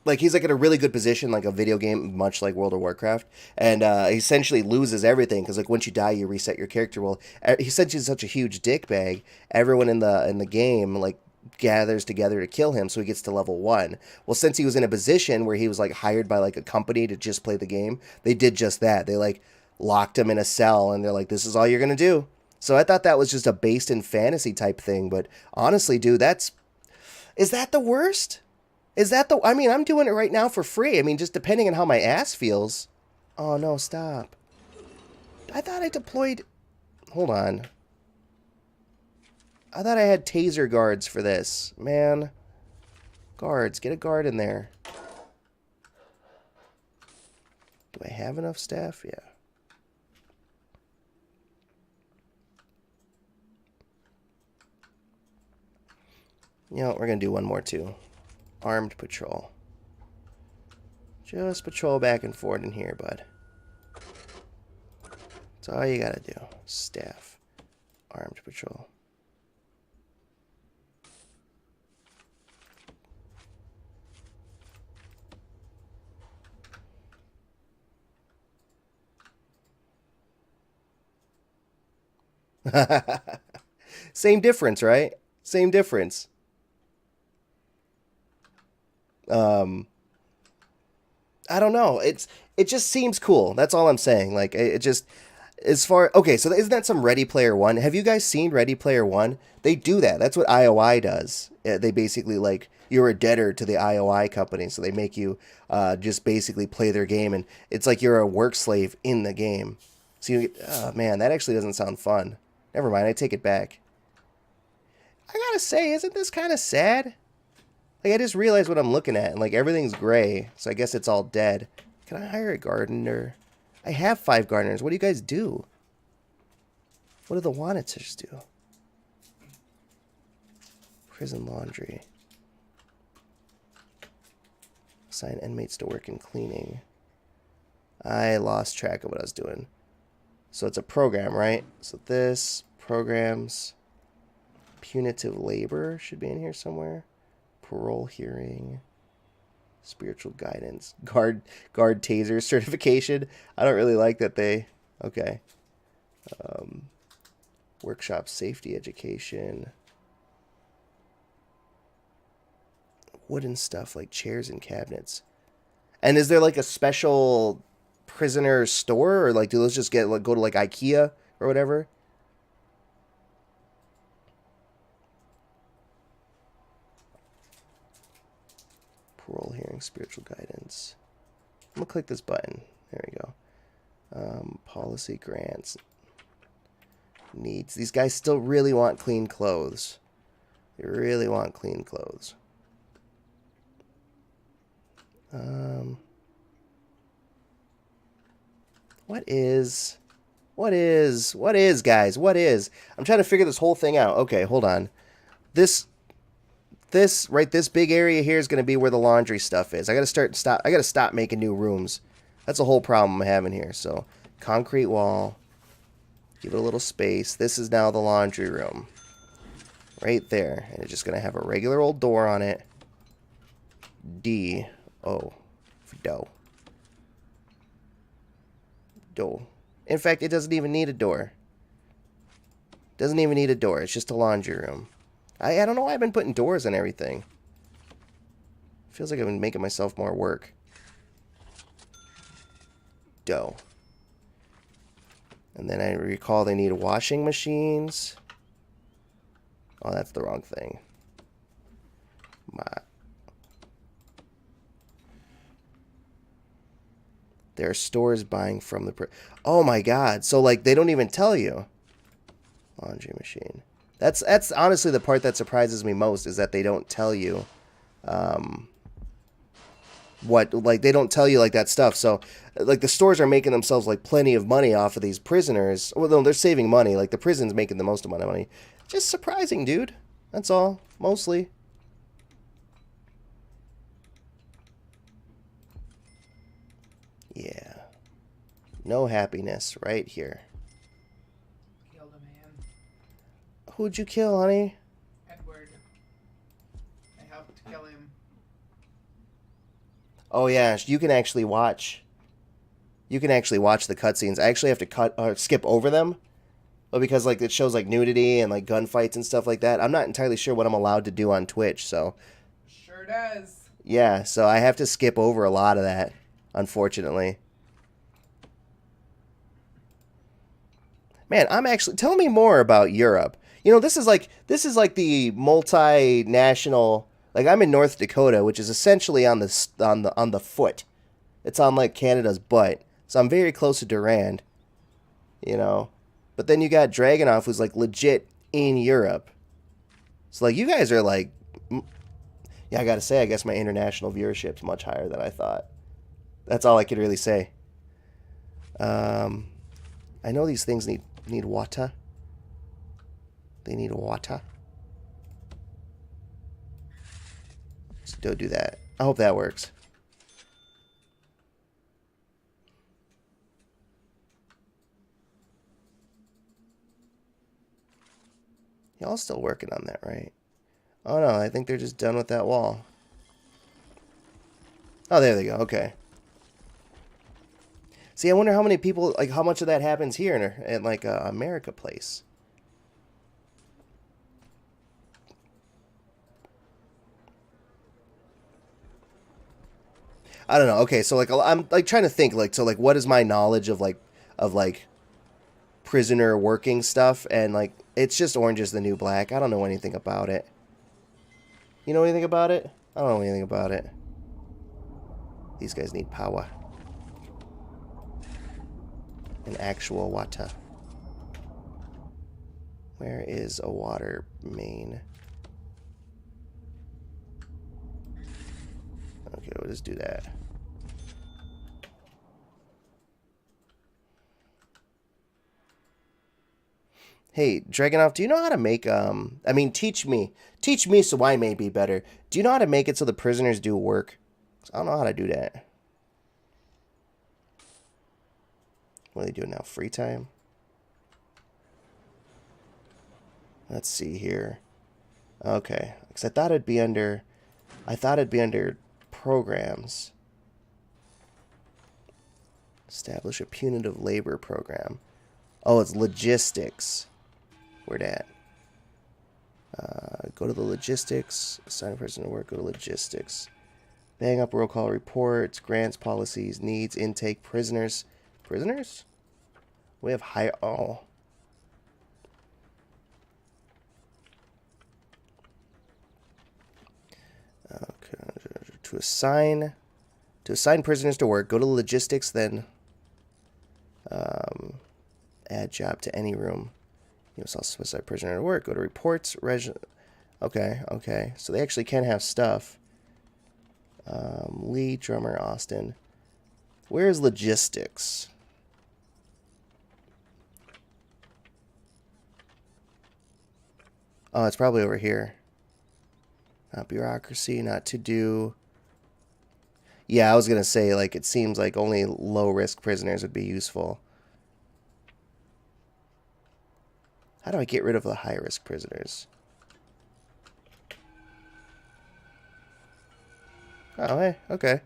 Like, he's, like, in a really good position, like a video game, much like World of Warcraft. And he essentially loses everything, because, like, once you die, you reset your character. Well, he's such a huge dickbag. Everyone in the game, like, gathers together to kill him, so he gets to level 1. Well, since he was in a position where he was, like, hired by, like, a company to just play the game, they did just that. They, like, locked him in a cell, and they're like, this is all you're gonna do. So I thought that was just a based in fantasy type thing, but honestly, dude, is that the worst? I mean, I'm doing it right now for free. I mean, just depending on how my ass feels. Oh, no, stop. I thought I deployed... Hold on. I thought I had taser guards for this. Man. Guards. Get a guard in there. Do I have enough staff? Yeah. You know what? We're going to do one more too. Armed patrol. Just patrol back and forth in here, bud. That's all you got to do. Staff. Armed patrol. Same difference, right? Same difference. I don't know. It just seems cool. That's all I'm saying. Like it just as far okay. So isn't that some Ready Player One? Have you guys seen Ready Player One? They do that. That's what IOI does. They basically like you're a debtor to the IOI company, so they make you just basically play their game, and it's like you're a work slave in the game. So you get, oh man, that actually doesn't sound fun. Never mind, I take it back. I gotta say, isn't this kind of sad? Like, I just realized what I'm looking at, and, like, everything's gray, so I guess it's all dead. Can I hire a gardener? I have 5 gardeners. What do you guys do? What do the Waniters do? Prison laundry. Assign inmates to work in cleaning. I lost track of what I was doing. So it's a program, right? So this, programs, punitive labor should be in here somewhere. Parole hearing, spiritual guidance, guard taser certification. I don't really like that they, okay. Workshop safety education. Wooden stuff like chairs and cabinets. And is there like a special prisoner store, or like do those just get like go to like IKEA or whatever? Parole hearing, spiritual guidance. I'm gonna click this button. There we go. Policy grants. Needs. These guys still really want clean clothes. They really want clean clothes. What is, guys? What is? I'm trying to figure this whole thing out. Okay, hold on. This big area here is going to be where the laundry stuff is. I got to stop making new rooms. That's the whole problem I'm having here. So, concrete wall. Give it a little space. This is now the laundry room. Right there. And it's just going to have a regular old door on it. D-O. For dough. Dough. In fact, it doesn't even need a door. Doesn't even need a door. It's just a laundry room. I don't know why I've been putting doors on everything. Feels like I've been making myself more work. Dough. And then I recall they need washing machines. Oh, that's the wrong thing. There are stores buying from the... Oh my god. So, like, they don't even tell you. Laundry machine. That's honestly the part that surprises me most, is that they don't tell you what, like, they don't tell you, like, that stuff. So, like, the stores are making themselves, like, plenty of money off of these prisoners. Well, no, they're saving money. Like, the prison's making the most amount of money. Just surprising, dude. That's all. Mostly. Yeah. No happiness right here. Killed a man. Who'd you kill, honey? Edward. I helped kill him. Oh yeah, you can actually watch. You can actually watch the cutscenes. I actually have to skip over them, but because like it shows like nudity and like gunfights and stuff like that. I'm not entirely sure what I'm allowed to do on Twitch, so. Sure does. Yeah, so I have to skip over a lot of that, unfortunately. Man, I'm actually tell me more about Europe. You know, this is like the multinational. Like I'm in North Dakota, which is essentially on the foot. It's on like Canada's butt. So I'm very close to Durand. You know, but then you got Dragunov, who's like legit in Europe. So like you guys are like, yeah, I gotta say, I guess my international viewership's much higher than I thought. That's all I could really say. I know these things need water. They need water. don't do that. I hope that works. Y'all still working on that, right? Oh no, I think they're just done with that wall. Oh, there they go. Okay. See, I wonder how many people, like, how much of that happens here in like, America Place. I don't know. Okay, so, like, I'm, like, trying to think, like, so, like, what is my knowledge of, like, prisoner working stuff? And, like, it's just Orange is the New Black. I don't know anything about it. You know anything about it? I don't know anything about it. These guys need power. An actual water. Where is a water main? Okay, we'll just do that. Hey, Dragonoff, do you know how to make, I mean, teach me so I may be better. Do you know how to make it so the prisoners do work? 'Cause I don't know how to do that. What are they doing now? Free time? Let's see here. Okay, because I thought it'd be under programs. Establish a punitive labor program. Oh, it's logistics. Where'd at? Go to the logistics. Assign a person to work. Go to logistics. Bang up roll call reports, grants, policies, needs, intake, prisoners. Prisoners? We have high. Oh. Okay. To assign prisoners to work, go to logistics, then add job to any room. You must also specify prisoner to work. Go to reports, okay, okay. So they actually can have stuff. Lee, drummer, Austin. Where is logistics? Oh, it's probably over here. Not bureaucracy, not to do. Yeah, I was going to say, like, it seems like only low-risk prisoners would be useful. How do I get rid of the high-risk prisoners? Oh, hey, okay.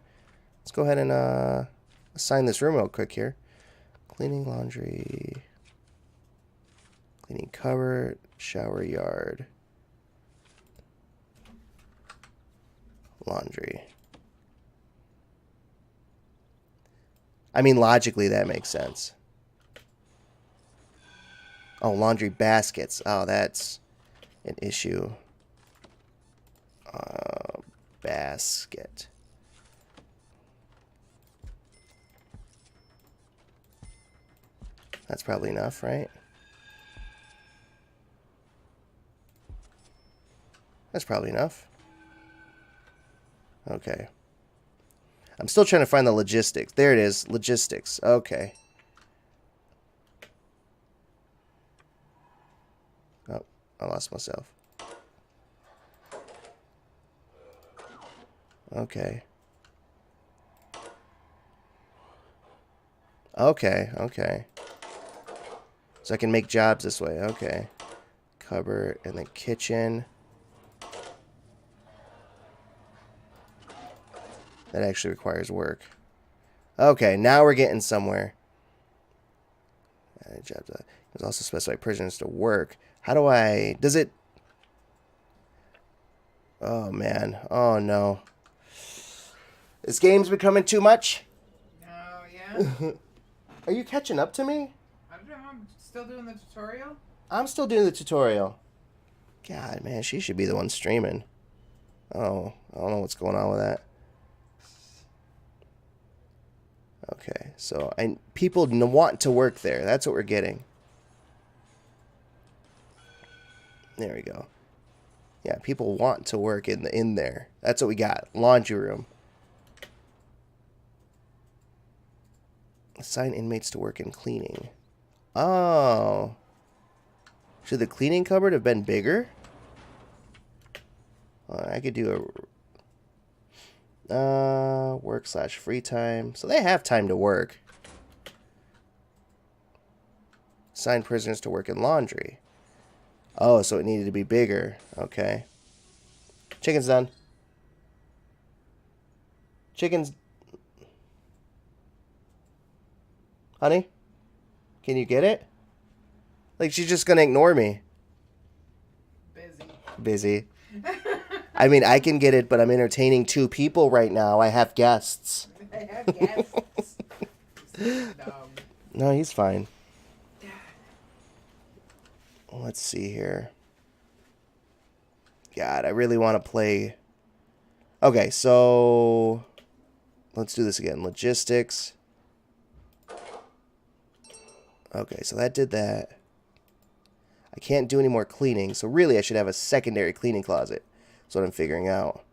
Let's go ahead and assign this room real quick here. Cleaning, laundry. Cleaning cupboard, shower yard. Laundry. I mean, logically, that makes sense. Oh, laundry baskets. Oh, that's an issue. Basket. That's probably enough, right? That's probably enough. Okay. I'm still trying to find the logistics. There it is. Logistics. Okay. Oh, I lost myself. Okay. Okay, okay. So I can make jobs this way. Okay. Cupboard and the kitchen. That actually requires work. Okay, now we're getting somewhere. Jobs. There's also specify prisoners to work. How do I... Does it... Oh, man. Oh, no. This game's becoming too much? Oh, yeah? Are you catching up to me? I don't know. I'm still doing the tutorial. I'm still doing the tutorial. God, man, she should be the one streaming. Oh, I don't know what's going on with that. Okay, so people want to work there. That's what we're getting. There we go. Yeah, people want to work in there. That's what we got. Laundry room. Assign inmates to work in cleaning. Oh. Should the cleaning cupboard have been bigger? I could do Work/free time. So they have time to work. Assign prisoners to work in laundry. Oh, so it needed to be bigger. Okay. Chicken's done. Chicken's... Honey? Can you get it? Like, she's just gonna ignore me. Busy. I mean, I can get it, but I'm entertaining 2 people right now. I have guests. I have guests. No, he's fine. Let's see here. God, I really want to play... Okay, so... Let's do this again. Logistics. Okay, so that did that. I can't do any more cleaning, so really I should have a secondary cleaning closet. That's what I'm figuring out.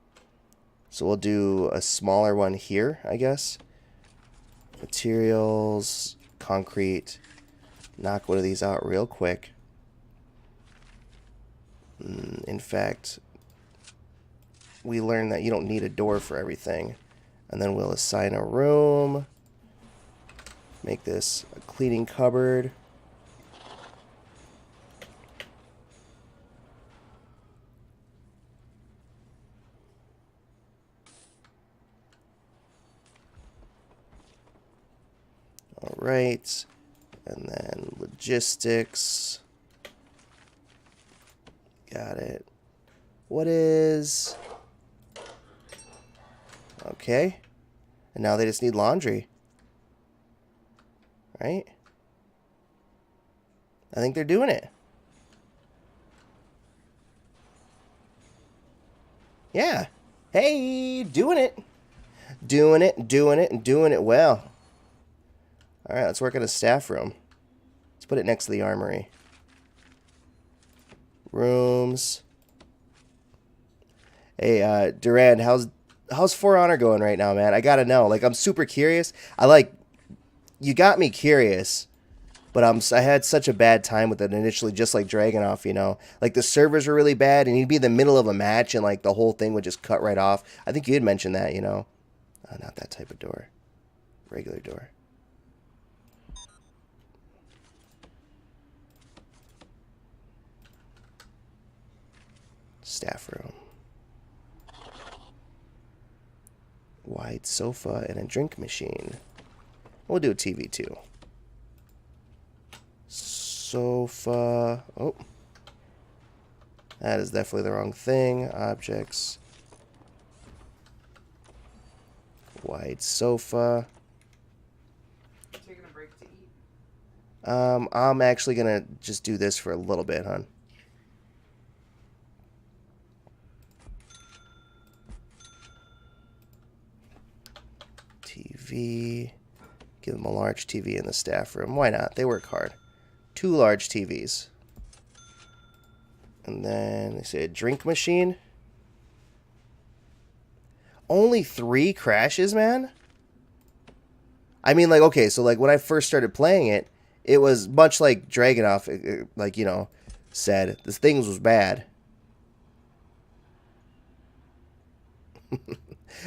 So we'll do a smaller one here, I guess. Materials, concrete. Knock one of these out real quick. In fact, we learned that you don't need a door for everything. And then we'll assign a room. Make this a cleaning cupboard. All right. And then logistics. Got it. What is... Okay. And now they just need laundry. Right? I think they're doing it. Yeah. Hey, doing it. Doing it, and doing it well. Alright, let's work on a staff room. Let's put it next to the armory. Rooms. Hey, Durand, how's For Honor going right now, man? I gotta know. Like, I'm super curious. You got me curious, but I had such a bad time with it initially, just like Dragunov, you know? Like, the servers were really bad, and you'd be in the middle of a match, and, like, the whole thing would just cut right off. I think you had mentioned that, you know? Not that type of door. Regular door. Staff room. Wide sofa and a drink machine. We'll do a TV too. Sofa. Oh. That is definitely the wrong thing. Objects. Wide sofa. Taking a break to eat. I'm actually gonna just do this for a little bit, hon. TV. Give them a large TV in the staff room. Why not? They work hard. 2 large TVs. And then they say a drink machine. Only 3 crashes, man? I mean, like, okay, so, like, when I first started playing it, it was much like Dragunov, like, you know, said. This thing was bad.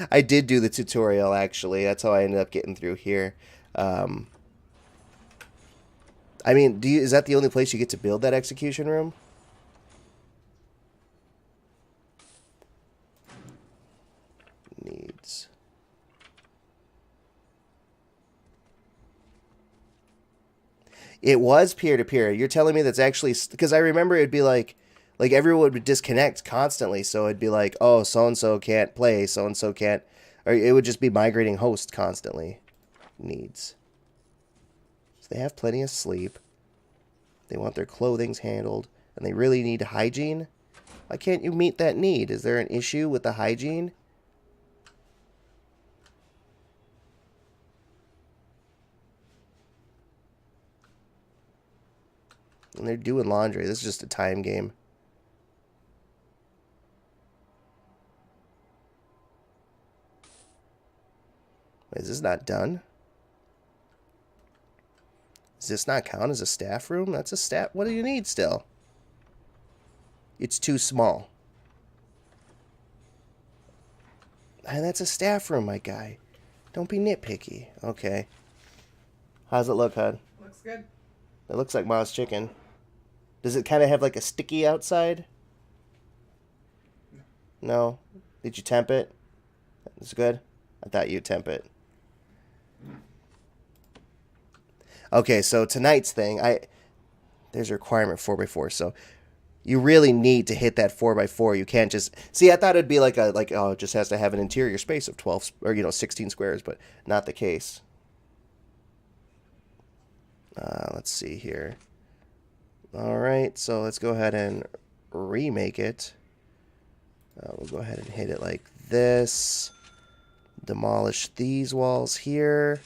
I did do the tutorial, actually. That's how I ended up getting through here. I mean, is that the only place you get to build that execution room? Needs. It was peer-to-peer. You're telling me that's actually... Because I remember it'd be like everyone would disconnect constantly. So it'd be like, oh, so-and-so can't play, so-and-so can't... Or it would just be migrating hosts constantly. Needs. So they have plenty of sleep. They want their clothing handled. And they really need hygiene. Why can't you meet that need? Is there an issue with the hygiene? And they're doing laundry. This is just a time game. Wait, is this not done? Does this not count as a staff room? That's a staff... What do you need still? It's too small. And that's a staff room, my guy. Don't be nitpicky. Okay. How's it look, Hud? Looks good. It looks like Ma's chicken. Does it kind of have like a sticky outside? No. Did you temp it? It's good? I thought you'd temp it. Okay, so tonight's thing, there's a requirement 4x4, so you really need to hit that 4x4. You can't just see. I thought it'd be like oh, it just has to have an interior space of 12 or 16 squares, but not the case. Let's see here. All right, so let's go ahead and remake it. We'll go ahead and hit it like this. Demolish these walls here.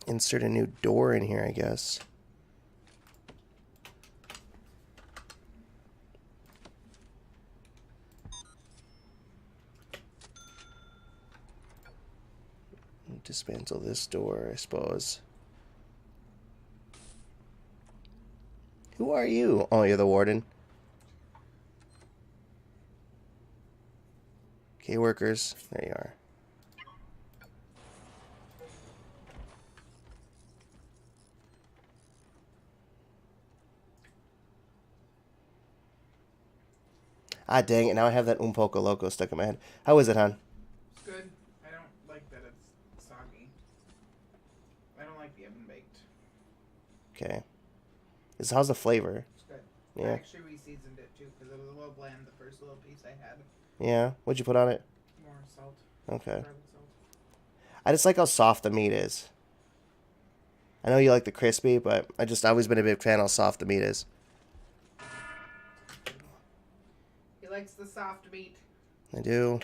Insert a new door in here, I guess. Dismantle this door, I suppose. Who are you? Oh, you're the warden. Okay, workers. There you are. Ah, dang it. Now I have that Un Poco Loco stuck in my head. How is it, hon? It's good. I don't like that it's soggy. I don't like the oven baked. Okay. How's the flavor? It's good. Yeah. I actually re-seasoned it too because it was a little bland the first little piece I had. Yeah? What'd you put on it? More salt. Okay. Garlic salt. I just like how soft the meat is. I know you like the crispy, but I've always been a big fan of how soft the meat is. He likes the soft meat. I do.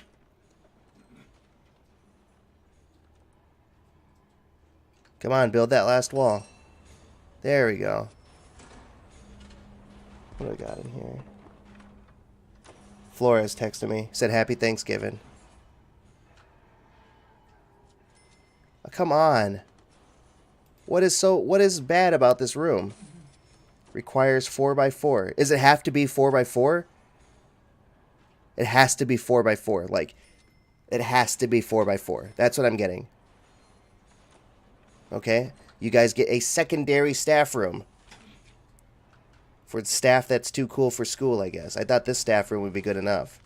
Come on, build that last wall. There we go. What do I got in here? Flores texted me. Said happy Thanksgiving. Oh, come on. What is bad about this room? Requires 4x4. Does it have to be 4x4? It has to be 4x4. Like, it has to be 4x4. That's what I'm getting. Okay? You guys get a secondary staff room. For staff that's too cool for school, I guess. I thought this staff room would be good enough.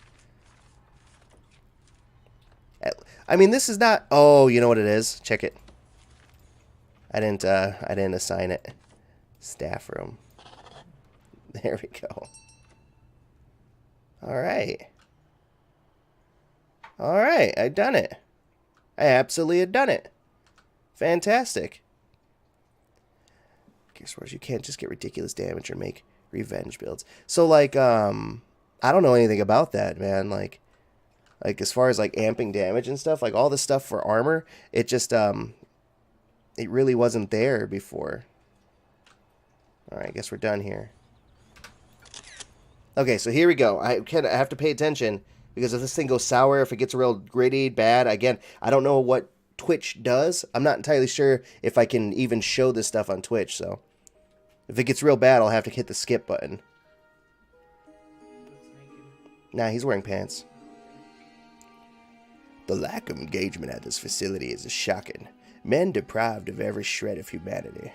I mean, this is not... Oh, you know what it is? Check it. I didn't assign it. Staff room. There we go. Alright. Alright, I done it. I absolutely had done it. Fantastic. Gears Wars, you can't just get ridiculous damage or make revenge builds. So, like, I don't know anything about that, man. Like as far as, like, amping damage and stuff, like, all the stuff for armor, it just, it really wasn't there before. Alright, I guess we're done here. Okay, so here we go. I have to pay attention, because if this thing goes sour, if it gets real gritty, bad, again, I don't know what Twitch does. I'm not entirely sure if I can even show this stuff on Twitch, so if it gets real bad, I'll have to hit the skip button. Nah, he's wearing pants. The lack of engagement at this facility is shocking. Men deprived of every shred of humanity.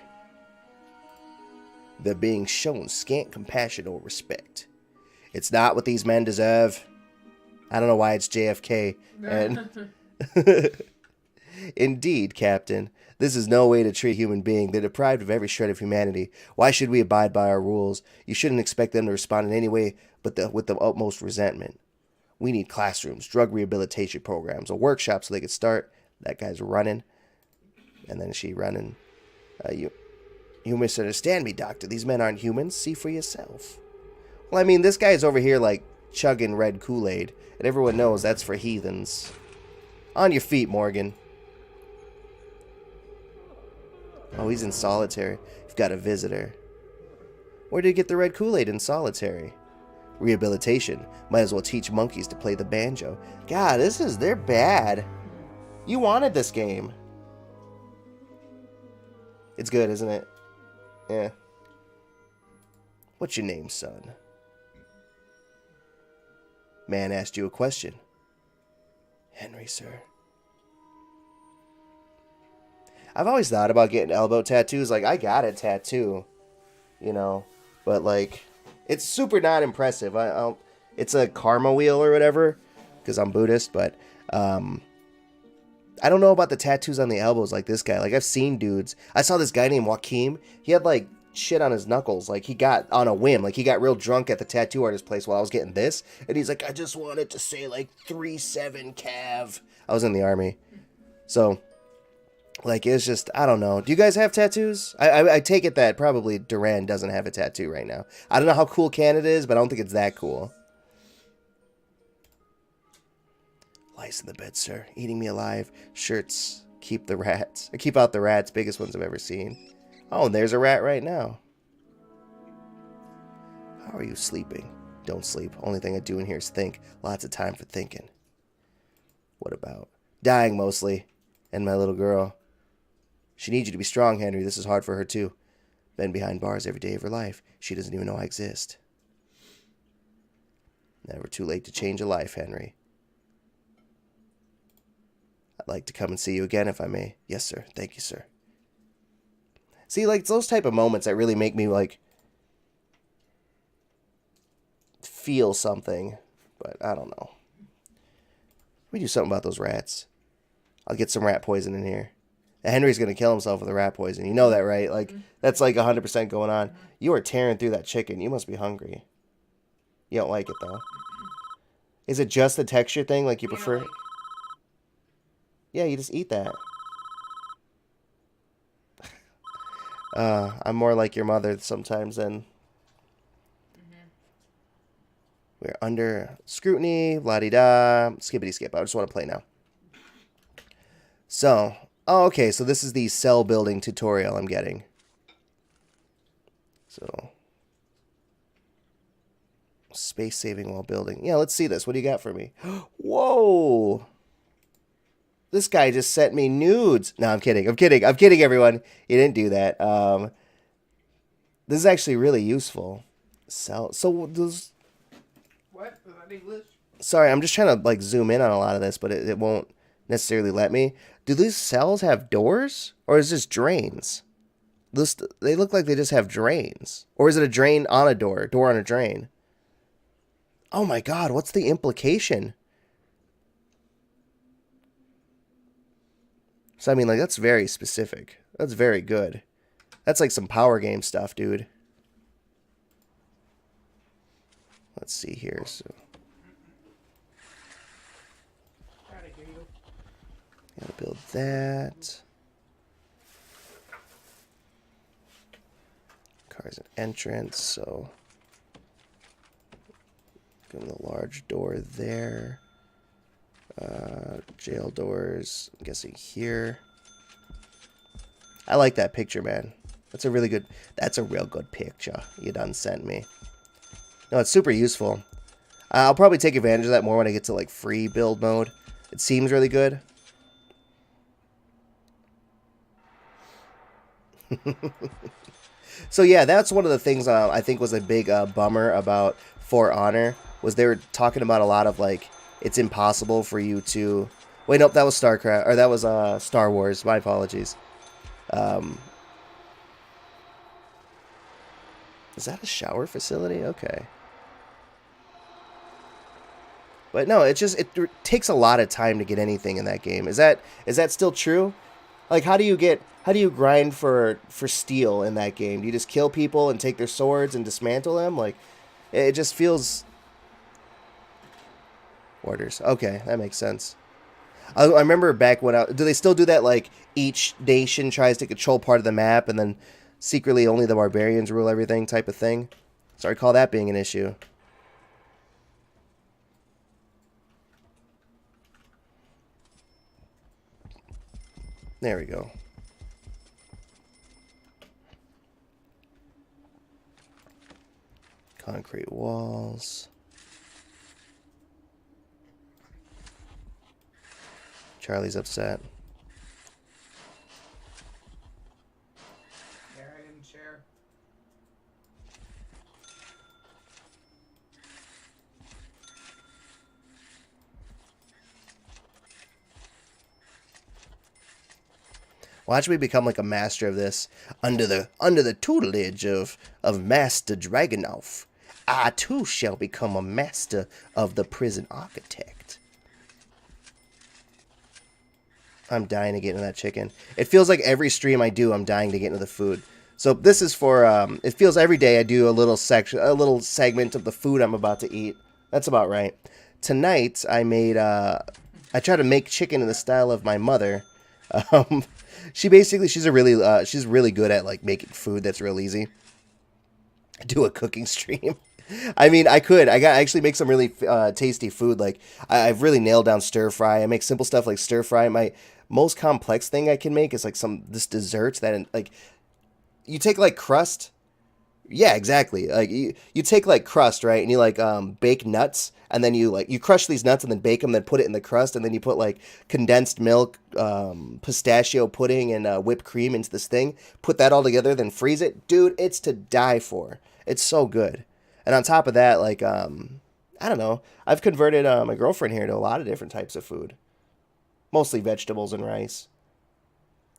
They're being shown scant compassion or respect. It's not what these men deserve. I don't know why it's JFK. And indeed, Captain, this is no way to treat a human being. They're deprived of every shred of humanity. Why should we abide by our rules? You shouldn't expect them to respond in any way but with the utmost resentment. We need classrooms, drug rehabilitation programs, a workshop so they could start. That guy's running. And then she running. You misunderstand me, Doctor. These men aren't humans. See for yourself. Well, I mean, this guy's over here, like, chugging red Kool-Aid. And everyone knows that's for heathens. On your feet, Morgan. Oh, he's in solitary. You've got a visitor. Where did you get the red Kool-Aid in solitary? Rehabilitation. Might as well teach monkeys to play the banjo. God, they're bad. You wanted this game. It's good, isn't it? Yeah. What's your name, son? Man asked you a question. Henry, sir. I've always thought about getting elbow tattoos. Like, I got a tattoo, you know, but, like, it's super not impressive. It's a karma wheel or whatever, because I'm Buddhist, but, I don't know about the tattoos on the elbows like this guy. Like, I've seen dudes. I saw this guy named Joaquim. He had, like, shit on his knuckles. Like, he got on a whim. Like, he got real drunk at the tattoo artist place while I was getting this. And he's like, I just wanted to say, like, 3-7 Cav. I was in the army. So, like, it's just, I don't know. Do you guys have tattoos? I take it that probably Duran doesn't have a tattoo right now. I don't know how cool Canada is, but I don't think it's that cool. Lice in the bed, sir. Eating me alive. Shirts. Keep the rats. Or keep out the rats. Biggest ones I've ever seen. Oh, and there's a rat right now. How are you sleeping? Don't sleep. Only thing I do in here is think. Lots of time for thinking. What about? Dying, mostly. And my little girl. She needs you to be strong, Henry. This is hard for her, too. Been behind bars every day of her life. She doesn't even know I exist. Never too late to change a life, Henry. I'd like to come and see you again, if I may. Yes, sir. Thank you, sir. See, like, it's those type of moments that really make me, like, feel something. But I don't know. We do something about those rats. I'll get some rat poison in here. Henry's going to kill himself with the rat poison. You know that, right? Like, that's like 100% going on. You are tearing through that chicken. You must be hungry. You don't like it, though. Is it just the texture thing? Like, you prefer it? Yeah, you just eat that. I'm more like your mother sometimes, and we're under scrutiny, la-di-da, skippity-skip. I just want to play now. So, oh, okay, so this is the cell building tutorial I'm getting. So, space saving while building. Yeah, let's see this. What do you got for me? Whoa! This guy just sent me nudes. No, I'm kidding. I'm kidding. I'm kidding, everyone. He didn't do that. This is actually really useful. So those... What? Was that English? Sorry, I'm just trying to, like, zoom in on a lot of this, but it won't necessarily let me. Do these cells have doors? Or is this drains? They look like they just have drains. Or is it a drain on a door? Door on a drain? Oh my god, what's the implication? So, I mean, like, that's very specific. That's very good. That's like some power game stuff, dude. Let's see here. So, gotta build that. Car's an entrance, so give him the large door there. Jail doors, I'm guessing here. I like that picture, man. That's a real good picture you done sent me. No, it's super useful. I'll probably take advantage of that more when I get to, like, free build mode. It seems really good. So yeah, that's one of the things I think was a big bummer about For Honor, was they were talking about a lot of, like, it's impossible for you to... Wait, nope, that was StarCraft, or that was Star Wars. My apologies. Is that a shower facility? Okay. But no, it takes a lot of time to get anything in that game. Is that still true? Like, how do you grind for steel in that game? Do you just kill people and take their swords and dismantle them? Like, it just feels... Orders. Okay, that makes sense. I remember back when do they still do that, like, each nation tries to control part of the map and then secretly only the barbarians rule everything type of thing? So I recall that being an issue. There we go. Concrete walls. Charlie's upset. Yeah, I didn't share. Watch me become like a master of this under the tutelage of Master Dragonolf. I too shall become a master of the prison architect. I'm dying to get into that chicken. It feels like every stream I do, I'm dying to get into the food. So this is for, it feels every day I do a little segment of the food I'm about to eat. That's about right. Tonight, I try to make chicken in the style of my mother. She's really good at, like, making food that's real easy. Do a cooking stream. I mean, I actually make some really tasty food. Like, I've really nailed down stir fry. I make simple stuff like stir fry. My most complex thing I can make is like this dessert that, like, you take like crust. Yeah, exactly. Like you take like crust, right? And you like bake nuts, and then you crush these nuts and then bake them, then put it in the crust, and then you put like condensed milk, pistachio pudding, and whipped cream into this thing. Put that all together, then freeze it, dude. It's to die for. It's so good. And on top of that, like I don't know, I've converted my girlfriend here to a lot of different types of food, mostly vegetables and rice.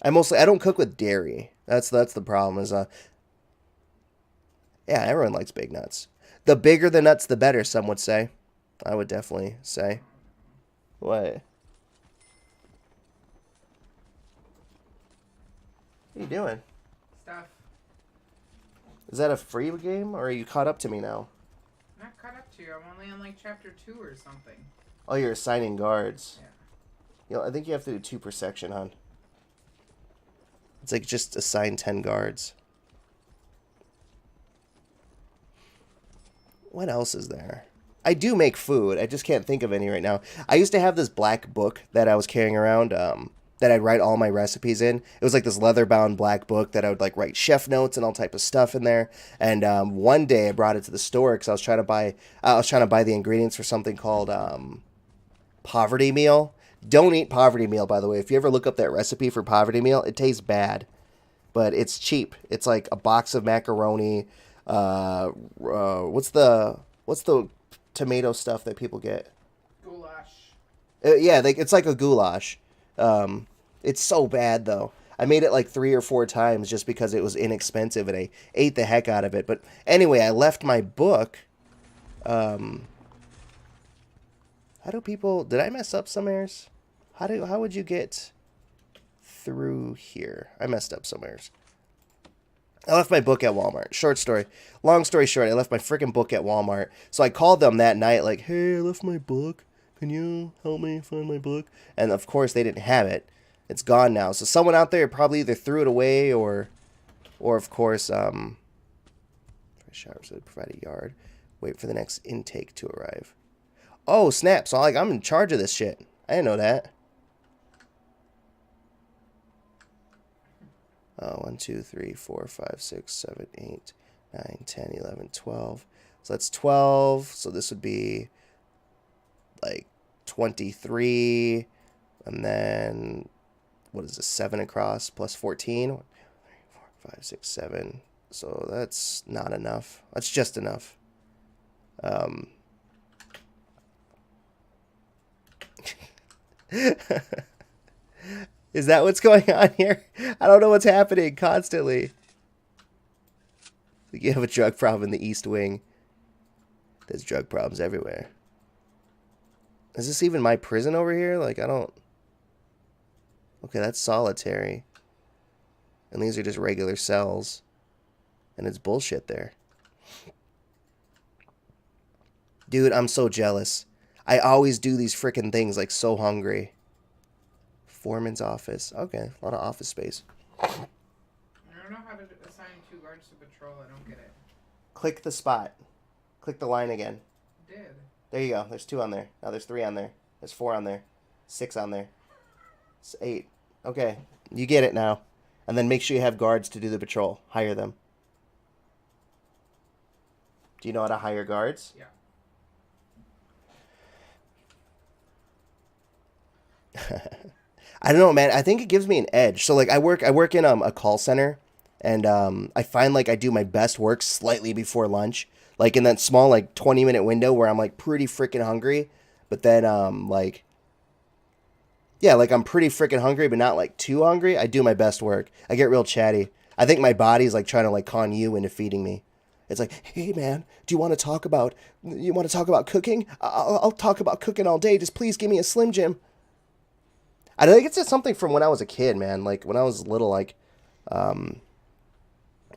I don't cook with dairy. That's the problem. Yeah, everyone likes big nuts. The bigger the nuts, the better, some would say. I would definitely say. What? What are you doing? Stuff. Is that a free game, or are you caught up to me now? I'm not caught up to you. I'm only on like chapter 2 or something. Oh, you're assigning guards. Yeah. I think you have to do 2 per section, hon. It's like just assign 10 guards. What else is there? I do make food. I just can't think of any right now. I used to have this black book that I was carrying around that I'd write all my recipes in. It was like this leather-bound black book that I would like write chef notes and all type of stuff in there. And one day I brought it to the store because I was trying to buy the ingredients for something called poverty meal. Don't eat poverty meal, by the way. If you ever look up that recipe for poverty meal, it tastes bad, but it's cheap. It's like a box of macaroni. What's the tomato stuff that people get? Goulash. Yeah, it's like a goulash. It's so bad though. I made it like 3 or 4 times just because it was inexpensive, and I ate the heck out of it. But anyway, I left my book. How do people? Did I mess up some errors? How would you get through here? I messed up some errors. I left my book at Walmart. Short story. Long story short, I left my freaking book at Walmart. So I called them that night like, hey, I left my book. Can you help me find my book? And of course, they didn't have it. It's gone now. So someone out there probably either threw it away or of course, showers would provide a yard. Wait for the next intake to arrive. Oh, snap. So I'm in charge of this shit. I didn't know that. 1, 2, 3, 4, 5, 6, 7, 8, 9, 10, 11, 12. So that's 12. So this would be like 23. And then, what is this? 7 across plus 14. 1, 2, 3, 4, 5, 6, 7. So that's not enough. That's just enough. Is that what's going on here? I don't know what's happening constantly. You have a drug problem in the East Wing. There's drug problems everywhere. Is this even my prison over here? Like, I don't... Okay, that's solitary. And these are just regular cells. And it's bullshit there. Dude, I'm so jealous. I always do these freaking things like so hungry. Foreman's office. Okay, a lot of office space. I don't know how to assign 2 guards to patrol. I don't get it. Click the spot. Click the line again. I did. There you go. There's 2 on there. Now there's 3 on there. There's 4 on there. 6 on there. It's 8. Okay, you get it now. And then make sure you have guards to do the patrol. Hire them. Do you know how to hire guards? Yeah. I don't know, man. I think it gives me an edge. So like I work in a call center, and I find like I do my best work slightly before lunch, like in that small like 20-minute window where I'm like pretty freaking hungry. But then like Yeah, like I'm pretty freaking hungry, but not like too hungry. I do my best work. I get real chatty. I think my body's like trying to like con you into feeding me. It's like, hey man, do you want to talk about cooking? I'll talk about cooking all day. Just please give me a Slim Jim. I think it's just something from when I was a kid, man. Like when I was little, like, um,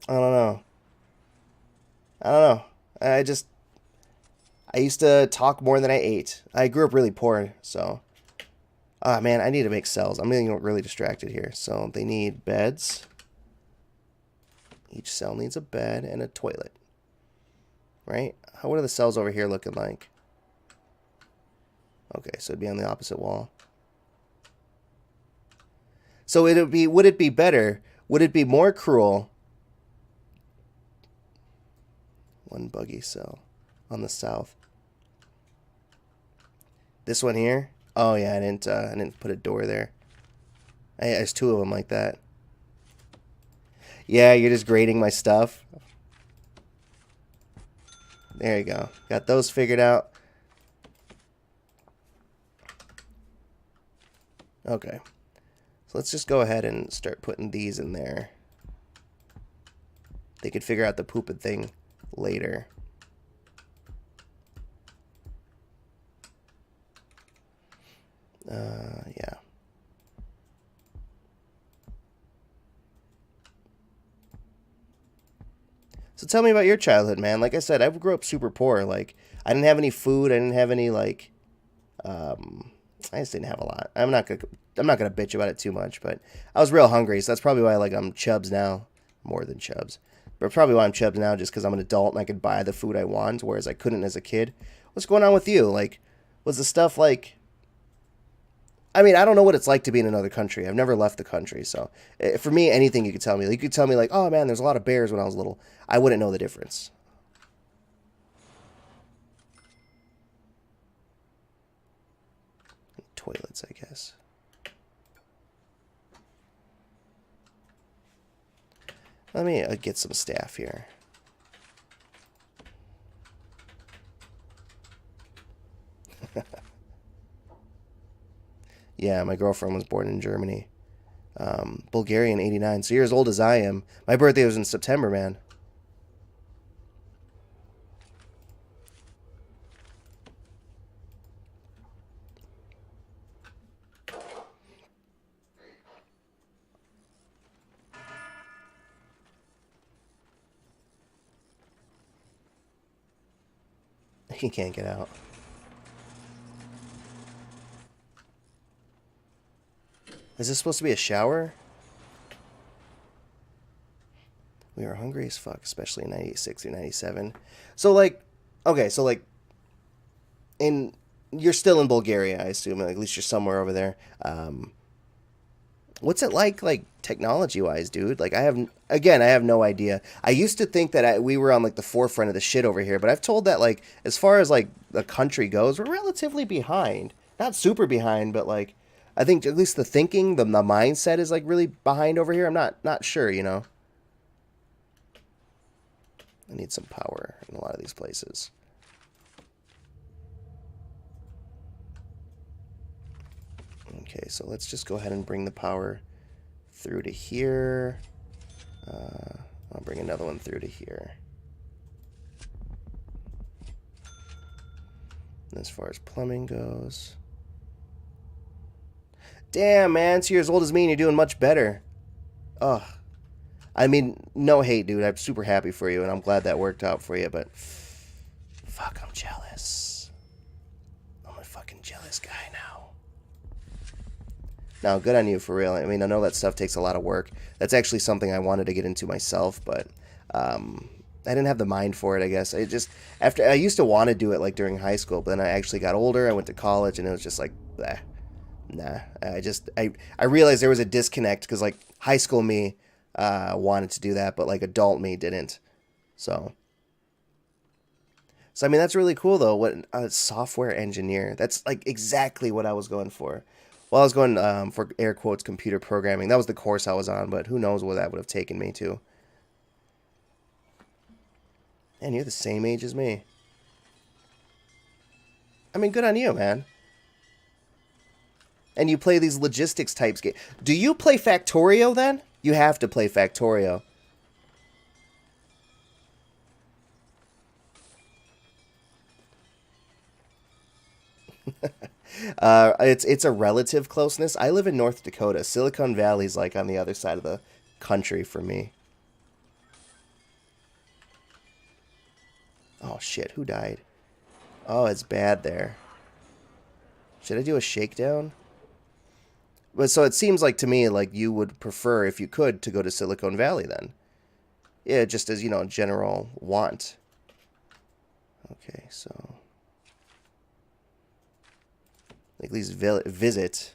I don't know. I don't know. I used to talk more than I ate. I grew up really poor, so. Ah, man, I need to make cells. I'm getting really distracted here. So they need beds. Each cell needs a bed and a toilet. Right? What are the cells over here looking like? Okay, so it'd be on the opposite wall. So would it be better? Would it be more cruel? One buggy cell on the south. This one here? Oh yeah, I didn't put a door there. There's two of them like that. Yeah, you're just grading my stuff. There you go. Got those figured out. Okay. So let's just go ahead and start putting these in there. They could figure out the pooping thing later. Yeah. So tell me about your childhood, man. Like I said, I grew up super poor. Like I didn't have any food. I didn't have any like. I just didn't have a lot. I'm not gonna bitch about it too much, but I was real hungry, so that's probably why like I'm chubs now, more than chubs. But probably why I'm chubs now, just because I'm an adult and I could buy the food I want, whereas I couldn't as a kid. What's going on with you? Like, was the stuff like? I mean, I don't know what it's like to be in another country. I've never left the country, so for me, anything you could tell me, like, you could tell me like, oh man, there's a lot of bears when I was little. I wouldn't know the difference. Toilets, I guess. Let me get some staff here. Yeah, my girlfriend was born in Germany. Bulgarian, 89. So you're as old as I am. My birthday was in September, man. He can't get out. Is this supposed to be a shower? We are hungry as fuck, especially in 96 through 97. So, like, okay, so, like, you're still in Bulgaria, I assume. At least you're somewhere over there. What's it like technology-wise, dude? Like, I have no idea. I used to think that we were on, like, the forefront of the shit over here, but I've told that, like, as far as, like, the country goes, we're relatively behind. Not super behind, but, like, I think at least the thinking, the mindset is, like, really behind over here. I'm not sure, you know? I need some power in a lot of these places. Okay, so let's just go ahead and bring the power through to here. I'll bring another one through to here. And as far as plumbing goes... Damn, man, so you're as old as me and you're doing much better. Ugh. I mean, no hate, dude. I'm super happy for you, and I'm glad that worked out for you, but... Fuck, I'm jealous. I'm a fucking jealous guy now. No, good on you, for real. I mean, I know that stuff takes a lot of work. That's actually something I wanted to get into myself, but... I didn't have the mind for it, I guess. I used to want to do it, like, during high school, but then I actually got older, I went to college, and it was just like, bleh. Nah, I realized there was a disconnect, because, like, high school me... wanted to do that, but like adult me didn't. So I mean, that's really cool though. What a software engineer. That's like exactly what I was going for. Well, I was going for air quotes computer programming. That was the course I was on, but who knows where that would have taken me to. And you're the same age as me. I mean, good on you, man. and you play these logistics types games. Do you play Factorio then? You have to play Factorio. It's a relative closeness. I live in North Dakota. Silicon Valley's like on the other side of the country for me. Oh shit, who died? Oh, it's bad there. Should I do a shakedown? But so it seems like to me like you would prefer, if you could, to go to Silicon Valley then. Yeah, just as, general want. Okay, so at least visit.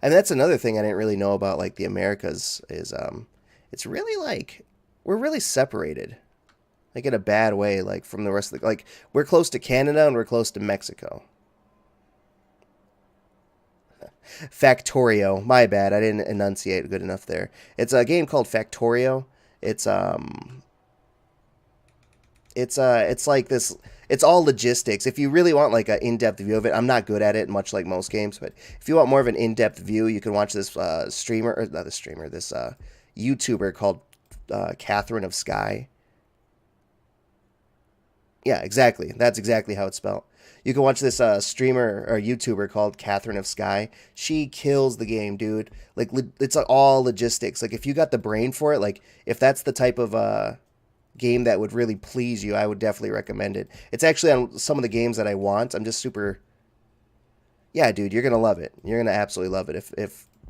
And that's another thing I didn't really know about like the Americas is it's really like we're really separated. Like in a bad way, like from the rest of the like we're close to Canada and we're close to Mexico. Factorio, my bad, I didn't enunciate good enough there. It's a game called Factorio. It's it's like this. It's all logistics. If you really want like an in-depth view of it, I'm not good at it, much like most games. But if you want more of an in-depth view, you can watch this streamer, or not the streamer, this YouTuber called Catherine of Sky. Yeah, exactly. That's exactly how it's spelled. You can watch this streamer or YouTuber called Catherine of Sky. She kills the game, dude. Like it's like all logistics. Like if you got the brain for it, like if that's the type of game that would really please you, I would definitely recommend it. It's actually on some of the games that I want. I'm just super. Yeah, dude, you're gonna love it. You're gonna absolutely love it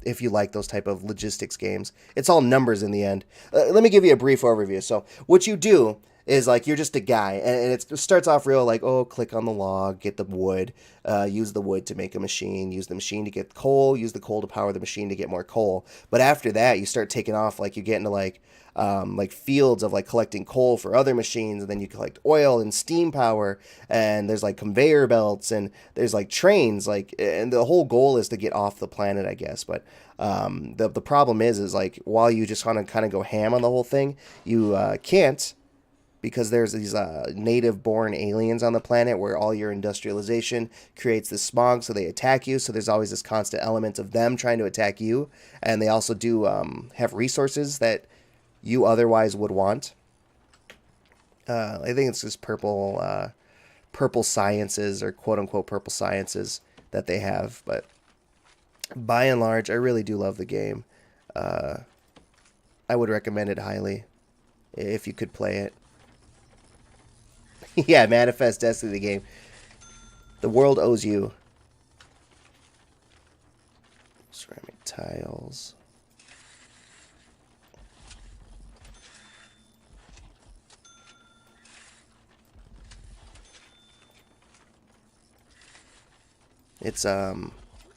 if you like those type of logistics games. It's all numbers in the end. Let me give you a brief overview. So what you do is like you're just a guy, and it starts off real like, oh, click on the log, get the wood, use the wood to make a machine, use the machine to get coal, use the coal to power the machine to get more coal. But after that, you start taking off, like you get into like fields of like collecting coal for other machines, and then you collect oil and steam power, and there's like conveyor belts, and there's like trains, like, and the whole goal is to get off the planet, I guess. But the problem is like while you just want to kind of go ham on the whole thing, you can't, because there's these native-born aliens on the planet where all your industrialization creates this smog, so they attack you. So there's always this constant element of them trying to attack you, and they also do have resources that you otherwise would want. I think it's just purple sciences, or quote-unquote purple sciences, that they have. But by and large, I really do love the game. I would recommend it highly if you could play it. Yeah, Manifest Destiny, the game. The world owes you. Ceramic tiles. It's I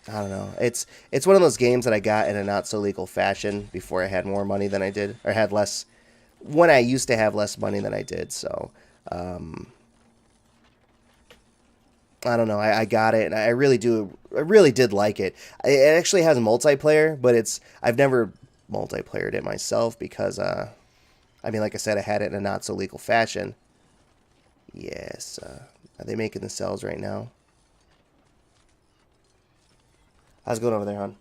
don't know. It's one of those games that I got in a not so legal fashion before I had more money than I did, or had less, when I used to have less money than I did. So I don't know. I got it, and I really do. I really did like it. It actually has multiplayer, but I've never multiplayed it myself because I mean, like I said, I had it in a not so legal fashion. Yes. Are they making the cells right now? How's it going over there, hon?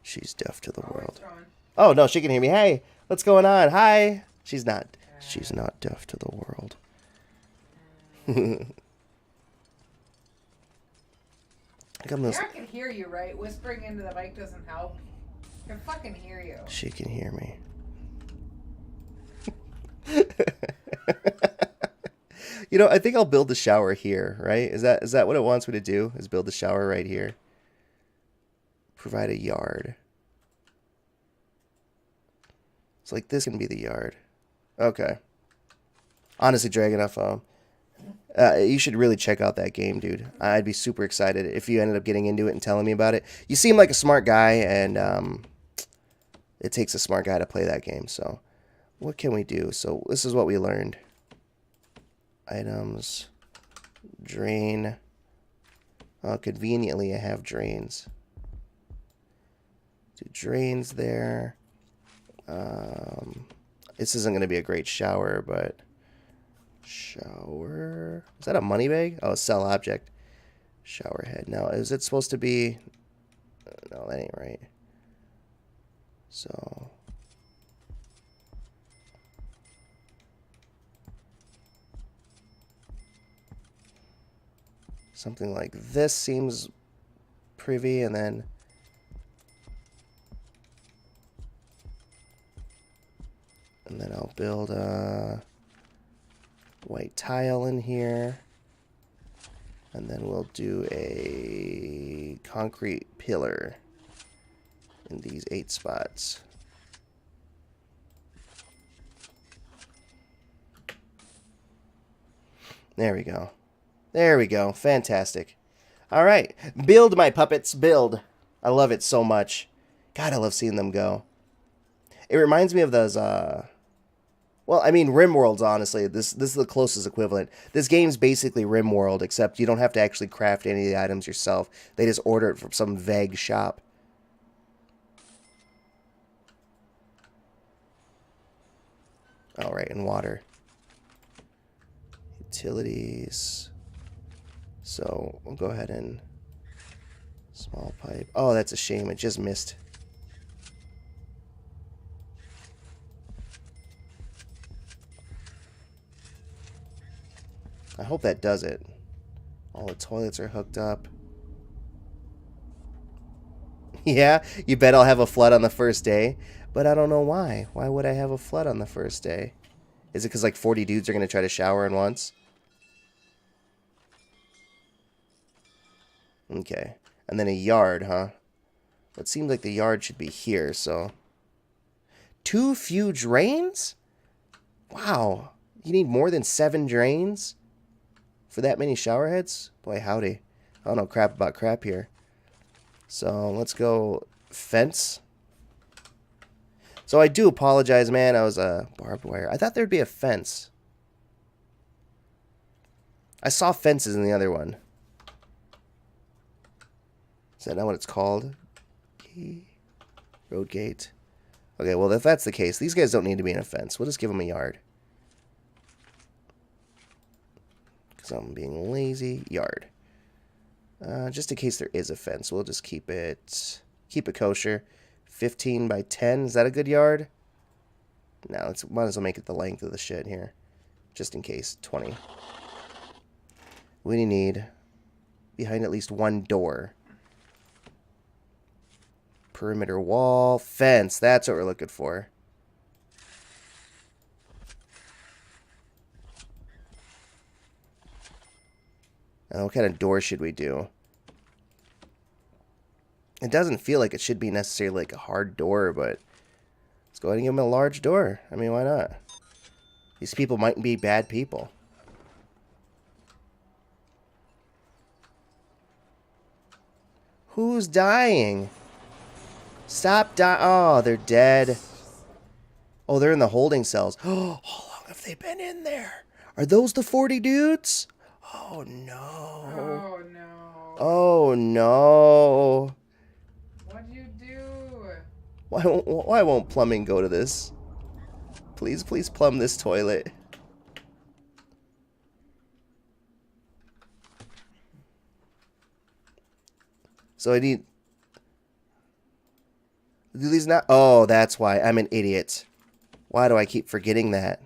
She's deaf to the world. Oh no, she can hear me. Hey, what's going on? Hi. She's not deaf to the world. I can hear you, right? Whispering into the mic doesn't help. I can fucking hear you. She can hear me. I think I'll build the shower here, right? Is that what it wants me to do? Is build the shower right here? Provide a yard. It's like this can be the yard. Okay. Honestly, Dragon, you should really check out that game, dude. I'd be super excited if you ended up getting into it and telling me about it. You seem like a smart guy, and it takes a smart guy to play that game. So, what can we do? So, this is what we learned. Items. Drain. Conveniently, I have drains. Do drains there. This isn't going to be a great shower, but Shower. Is that a money bag? Oh, sell object. Shower head. Now, is it supposed to be... No, that ain't right. So... Something like this seems privy, and then... And then I'll build a white tile in here. And then we'll do a concrete pillar in these 8 spots. There we go. There we go. Fantastic. All right. Build, my puppets. Build. I love it so much. God, I love seeing them go. It reminds me of those... Well, I mean, RimWorlds, honestly. This is the closest equivalent. This game's basically RimWorld, except you don't have to actually craft any of the items yourself. They just order it from some vague shop. All right, and water. Utilities. So, we'll go ahead and... Small pipe. Oh, that's a shame. It just missed. I hope that does it. All the toilets are hooked up. Yeah, you bet I'll have a flood on the first day. But I don't know why. Why would I have a flood on the first day? Is it because like 40 dudes are going to try to shower in once? Okay. And then a yard, huh? It seems like the yard should be here, so... 2 few drains? Wow. You need more than 7 drains? For that many shower heads? Boy, howdy. I don't know crap about crap here. So, let's go fence. So, I do apologize, man. I was barbed wire. I thought there'd be a fence. I saw fences in the other one. Is that not what it's called? Road gate. Okay, well, if that's the case, these guys don't need to be in a fence. We'll just give them a yard. Because I'm being lazy. Yard. Just in case there is a fence, we'll just keep it kosher. 15 by 10. Is that a good yard? No, might as well make it the length of the shit here. Just in case. 20. We need behind at least 1 door. Perimeter wall. Fence. That's what we're looking for. And what kind of door should we do? It doesn't feel like it should be necessarily like a hard door, but let's go ahead and give them a large door. I mean, why not? These people might be bad people. Who's dying? Stop dying. Oh, they're dead. Oh, they're in the holding cells. Oh, how long have they been in there? Are those the 40 dudes? Oh, no. Oh, no. Oh, no. What'd you do? Why won't plumbing go to this? Please, please plumb this toilet. So I need... Do these not... Oh, that's why. I'm an idiot. Why do I keep forgetting that?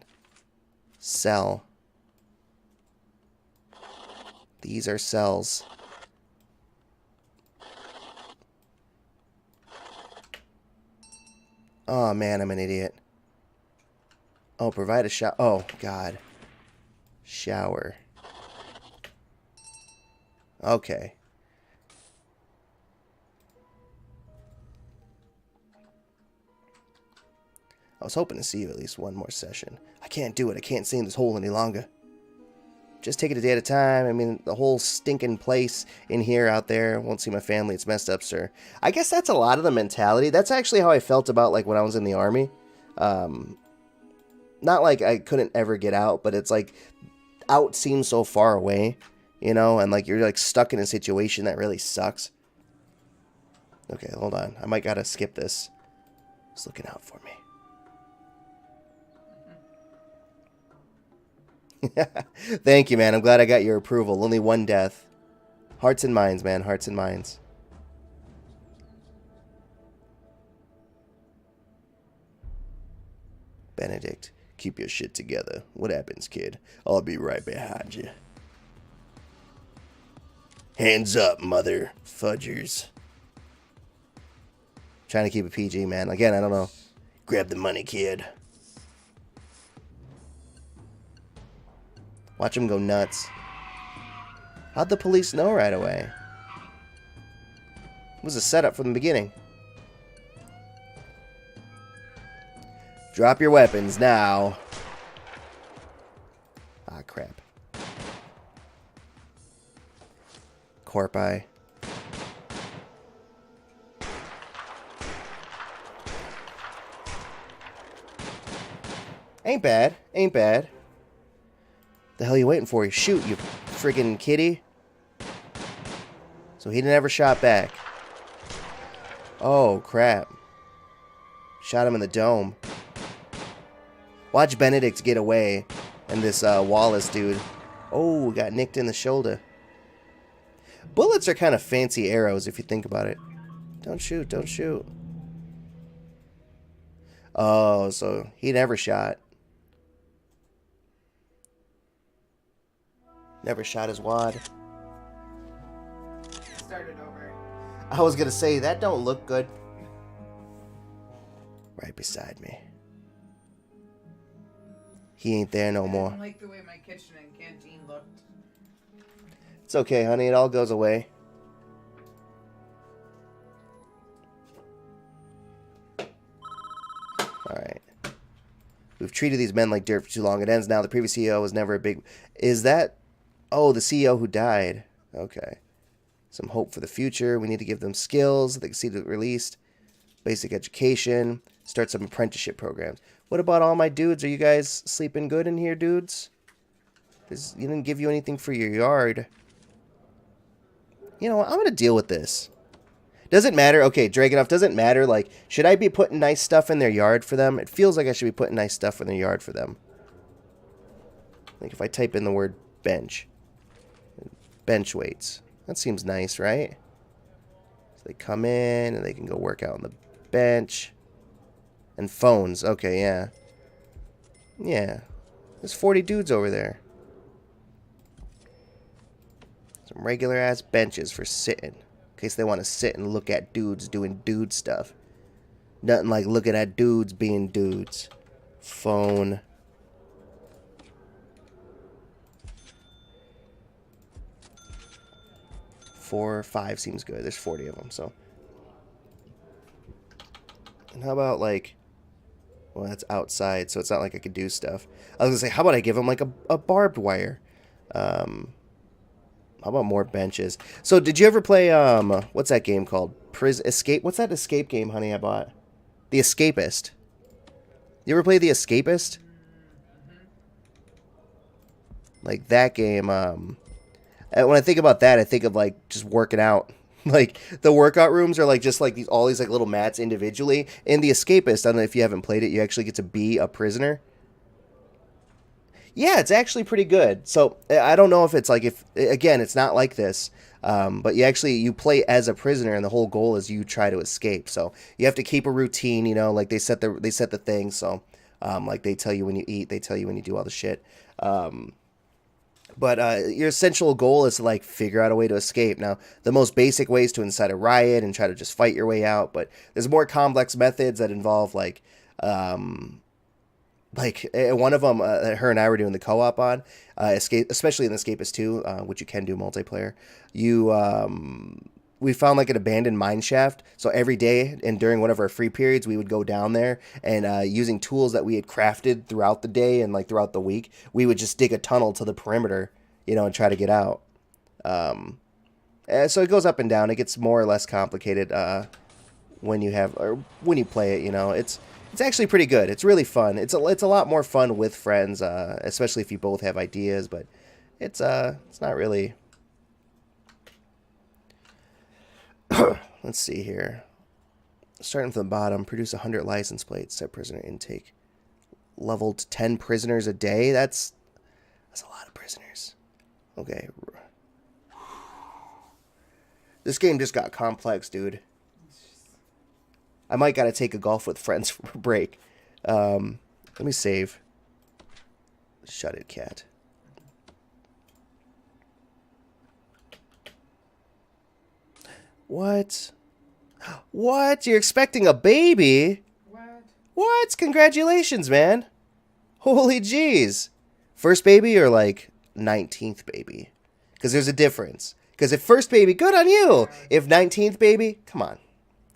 Cell. These are cells. Oh, man, I'm an idiot. Oh, provide a shower. Oh, God. Shower. Okay. I was hoping to see you at least one more session. I can't do it. I can't stay in this hole any longer. Just take it a day at a time. I mean, the whole stinking place in here, out there. Won't see my family. It's messed up, sir. I guess that's a lot of the mentality. That's actually how I felt about, like, when I was in the army. Not like I couldn't ever get out, but it's like out seems so far away, you know? And, like, you're, like, stuck in a situation that really sucks. Okay, hold on. I might gotta skip this. It's looking out for me. Thank you, man. I'm glad I got your approval. Only one death. Hearts and minds, man. Hearts and minds. Benedict, keep your shit together. What happens, kid? I'll be right behind you. Hands up, mother fudgers. Trying to keep it PG, man. Again, I don't know. Grab the money, kid. Watch him go nuts. How'd the police know right away? It was a setup from the beginning. Drop your weapons now. Ah, crap. Corpi. Ain't bad. Ain't bad. The hell you waiting for? Shoot, you friggin' kitty. So he never shot back. Oh, crap. Shot him in the dome. Watch Benedict get away. And this Wallace dude. Oh, got nicked in the shoulder. Bullets are kind of fancy arrows if you think about it. Don't shoot, don't shoot. Oh, so he never shot. Never shot his wad. Started over. I was gonna say, that don't look good. Right beside me. He ain't there no I more. didn't like the way my kitchen and canteen looked. It's okay, honey. It all goes away. Alright. We've treated these men like dirt for too long. It ends now. The previous CEO was never a big... Is that... Oh, the CEO who died. Okay. Some hope for the future. We need to give them skills so they can see the released. Basic education. Start some apprenticeship programs. What about all my dudes? Are you guys sleeping good in here, dudes? You didn't give you anything for your yard. You know what? I'm going to deal with this. Doesn't matter. Okay, Dragonoff, doesn't matter. Like, should I be putting nice stuff in their yard for them? It feels like I should be putting nice stuff in their yard for them. Like if I type in the word bench. Bench weights. That seems nice, right? So they come in and they can go work out on the bench. And phones. Okay, yeah. Yeah. There's 40 dudes over there. Some regular ass benches for sitting. In case they want to sit and look at dudes doing dude stuff. Nothing like looking at dudes being dudes. Phone. Four or five seems good. There's 40 of them, so. And how about like... Well, that's outside, so it's not like I could do stuff. I was going to say, how about I give them like a barbed wire? How about more benches? So, did you ever play, what's that game called? Escape? What's that escape game, honey, I bought? The Escapist. You ever play The Escapist? Like, that game, when I think about that, I think of, like, just working out. Like, the workout rooms are, like, just, like, all these, like, little mats individually. In The Escapist, I don't know if you haven't played it, you actually get to be a prisoner. Yeah, it's actually pretty good. So, I don't know if it's, like, again, it's not like this. But you play as a prisoner, and the whole goal is you try to escape. So, you have to keep a routine, you know, like, they set the thing, so, like, they tell you when you eat, they tell you when you do all the shit. But your essential goal is to, like, figure out a way to escape. Now, the most basic way is to incite a riot and try to just fight your way out. But there's more complex methods that involve, like one of them, her and I were doing the co-op on, escape, especially in Escapist 2, which you can do multiplayer. We found like an abandoned mine shaft. So every day and during one of our free periods, we would go down there and using tools that we had crafted throughout the day and like throughout the week, we would just dig a tunnel to the perimeter, you know, and try to get out. So it goes up and down. It gets more or less complicated when you play it. You know, it's actually pretty good. It's really fun. It's a lot more fun with friends, especially if you both have ideas. But it's not really. Let's see here. Starting from the bottom, produce 100 license plates. Set prisoner intake. Leveled 10 prisoners a day. That's That's a lot of prisoners. Okay. This game just got complex, dude. I might gotta take a golf with friends for a break. Let me save. Shut it, cat. What? What? You're expecting a baby? What? What? Congratulations, man. Holy jeez. First baby or like 19th baby? Because there's a difference. Because if first baby, good on you. If 19th baby, come on.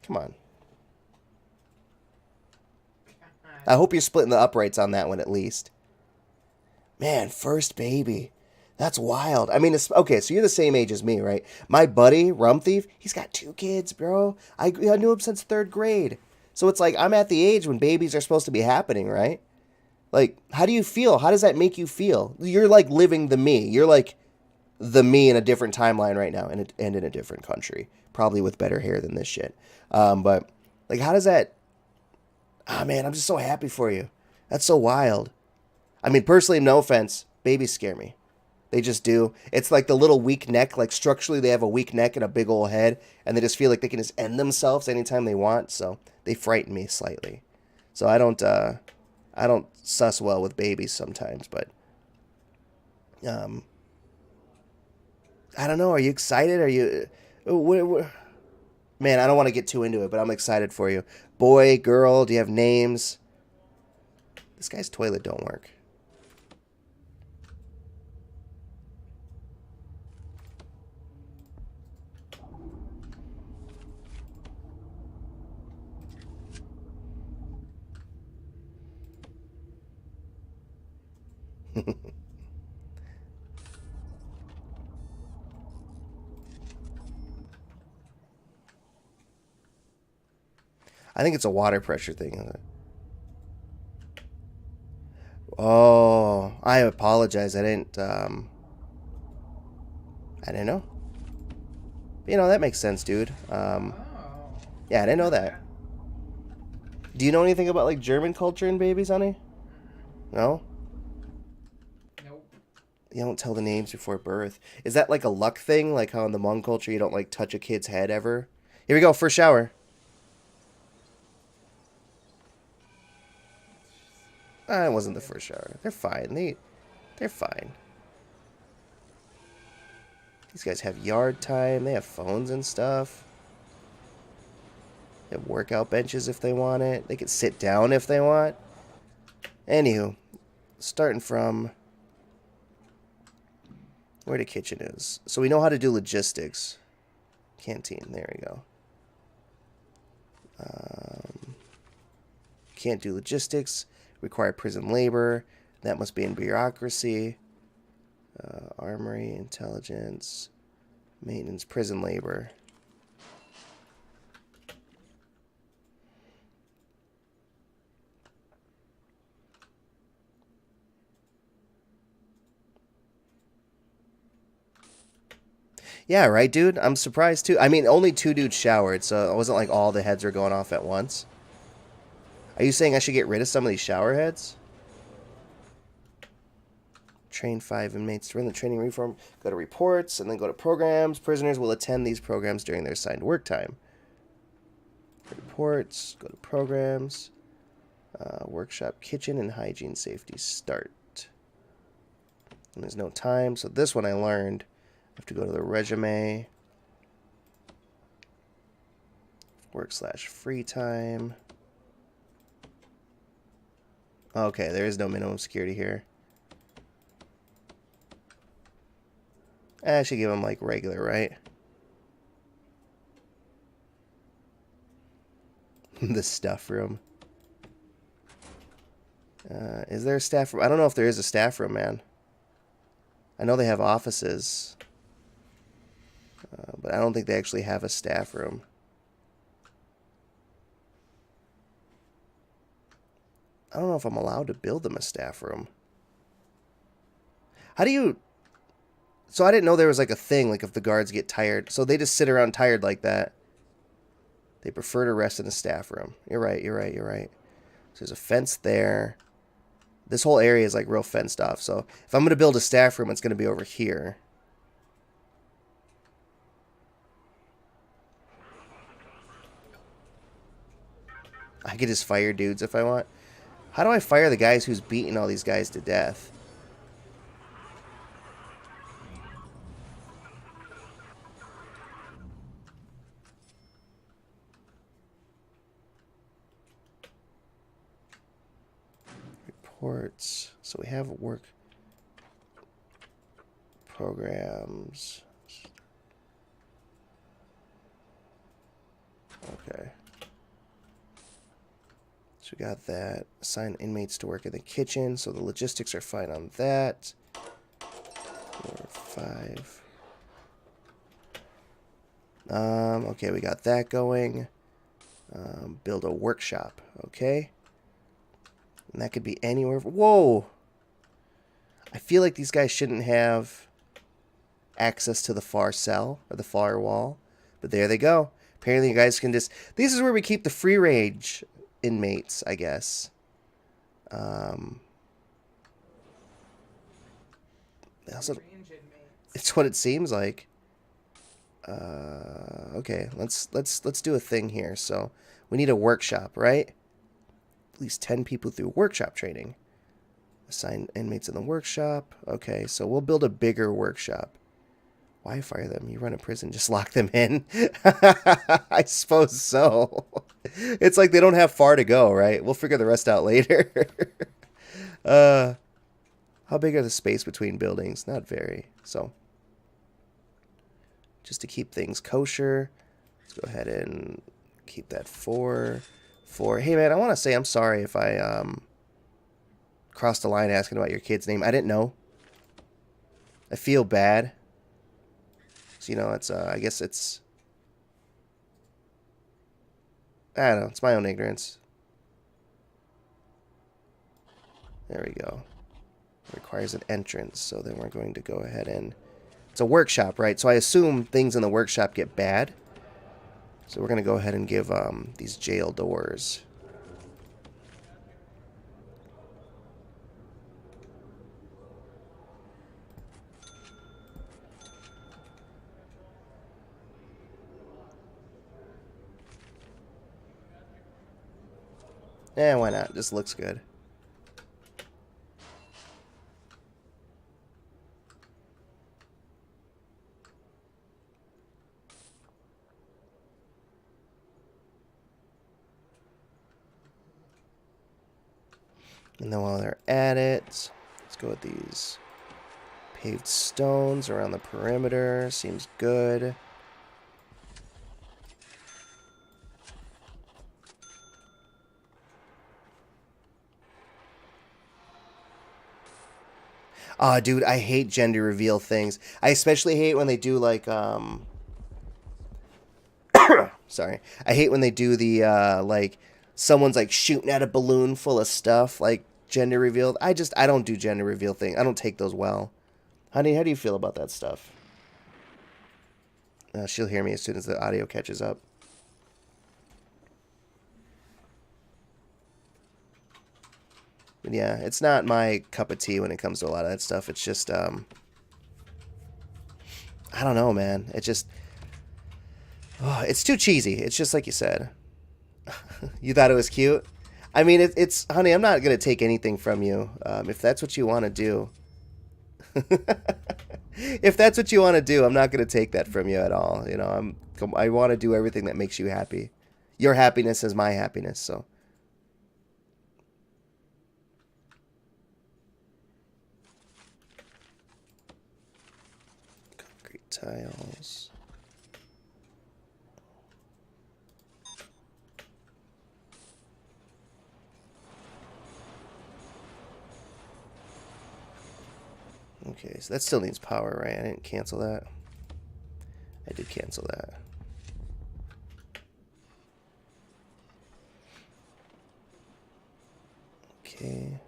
Come on. I hope you're splitting the uprights on that one at least. Man, first baby. That's wild. I mean, okay, so you're the same age as me, right? My buddy, Rum Thief, he's got 2 kids, bro. I knew him since 3rd grade. So it's like I'm at the age when babies are supposed to be happening, right? Like, how do you feel? How does that make you feel? You're like living the me. You're like the me in a different timeline right now and in a different country. Probably with better hair than this shit. But, like, how does that... Ah, man, I'm just so happy for you. That's so wild. I mean, personally, no offense, babies scare me. They just do. It's like the little weak neck. Like, structurally, they have a weak neck and a big old head. And they just feel like they can just end themselves anytime they want. So they frighten me slightly. So I don't suss well with babies sometimes. But, I don't know. Are you excited? Are you... Man, I don't want to get too into it, but I'm excited for you. Boy, girl, do you have names? This guy's toilet don't work. I think it's a water pressure thing. Oh, I apologize. I didn't know. You know, that makes sense, dude. Oh. Yeah, I didn't know that. Do you know anything about, like, German culture and babies, honey? No? Nope. You don't tell the names before birth. Is that like a luck thing? Like how in the Hmong culture you don't, like, touch a kid's head ever? Here we go, first shower. It wasn't the first shower. They're fine. They're fine. These guys have yard time. They have phones and stuff. They have workout benches if they want it. They can sit down if they want. Anywho, starting from where the kitchen is. So we know how to do logistics. Canteen, there we go. Can't do logistics. Require prison labor. That must be in bureaucracy. Armory, intelligence, maintenance, prison labor. Yeah, right, dude? I'm surprised, too. I mean, only 2 dudes showered, so it wasn't like all the heads were going off at once. Are you saying I should get rid of some of these shower heads? Train 5 inmates. Run the training reform. Go to reports, and then go to programs. Prisoners will attend these programs during their assigned work time. Reports. Go to programs. Workshop, kitchen, and hygiene safety. Start. And there's no time, so this one I learned. I have to go to the resume. Work/free time. Okay, there is no minimum security here. I should give them like regular, right? The stuff room. Is there a staff room? I don't know if there is a staff room, man. I know they have offices. But I don't think they actually have a staff room. I don't know if I'm allowed to build them a staff room. How do you... So I didn't know there was like a thing, like if the guards get tired. So they just sit around tired like that. They prefer to rest in the staff room. You're right, you're right, you're right. So there's a fence there. This whole area is like real fenced off. So if I'm going to build a staff room, it's going to be over here. I could just fire dudes if I want. How do I fire the guys who's beating all these guys to death? Reports. So we have work programs. Okay. So we got that. Assign inmates to work in the kitchen. So the logistics are fine on that. 4, 5. Okay, we got that going. Build a workshop. Okay. And that could be anywhere. Whoa! I feel like these guys shouldn't have access to the far cell or the far wall. But there they go. Apparently you guys can just... This is where we keep the free range inmates, I guess. Also, it's what it seems like. Okay, let's do a thing here. So we need a workshop, right? At least 10 people through workshop training. Assign inmates in the workshop. Okay, so we'll build a bigger workshop. Why fire them? You run a prison, just lock them in. I suppose so. It's like they don't have far to go, right? We'll figure the rest out later. How big are the space between buildings? Not very. So, just to keep things kosher, let's go ahead and keep that 4. Hey, man, I want to say I'm sorry if I crossed the line asking about your kid's name. I didn't know. I feel bad. So, you know, it's I guess it's... I don't know. It's my own ignorance. There we go. Requires an entrance, so then we're going to go ahead and... It's a workshop, right? So I assume things in the workshop get bad. So we're going to go ahead and give these jail doors. Eh, why not? Just looks good. And then while they're at it, let's go with these paved stones around the perimeter. Seems good. Ah, oh, dude, I hate gender reveal things. I especially hate when they do like sorry. I hate when they do the like someone's like shooting at a balloon full of stuff like gender revealed. I don't do gender reveal things. I don't take those well. Honey, how do you feel about that stuff? She'll hear me as soon as the audio catches up. But yeah, it's not my cup of tea when it comes to a lot of that stuff. It's just, I don't know, man. It just, oh, it's too cheesy. It's just like you said. You thought it was cute? I mean, it's, honey, I'm not going to take anything from you. If that's what you want to do. If that's what you want to do, I'm not going to take that from you at all. You know, I want to do everything that makes you happy. Your happiness is my happiness, so. Concrete tiles. Okay, so that still needs power, right? I didn't cancel that. I did cancel that. Okay.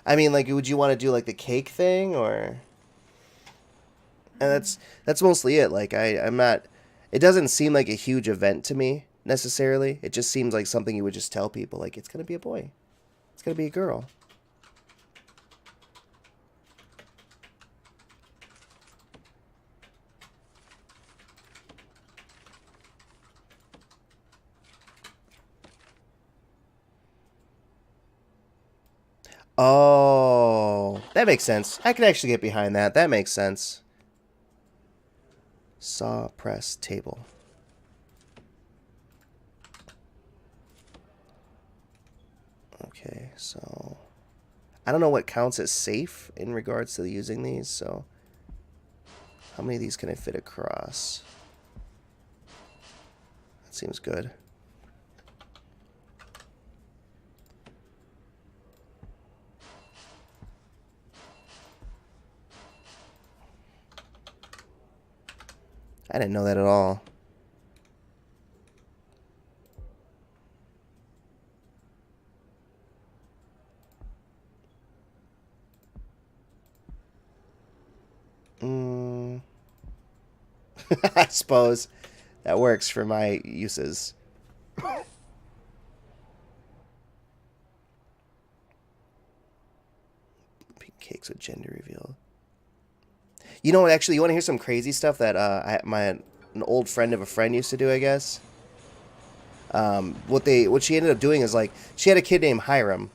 I mean, like, would you want to do, like, the cake thing, or... And that's mostly it. Like, I'm not... It doesn't seem like a huge event to me necessarily. It just seems like something you would just tell people, like, it's gonna be a boy, it's gonna be a girl. Oh, that makes sense. I can actually get behind that. That makes sense. Saw press table. Okay, so I don't know what counts as safe in regards to using these, so how many of these can I fit across? That seems good. I didn't know that at all. I suppose that works for my uses. Pink cakes with gender reveal. You know what? Actually, you want to hear some crazy stuff that an old friend of a friend used to do? I guess. What she ended up doing is, like, she had a kid named Hiram,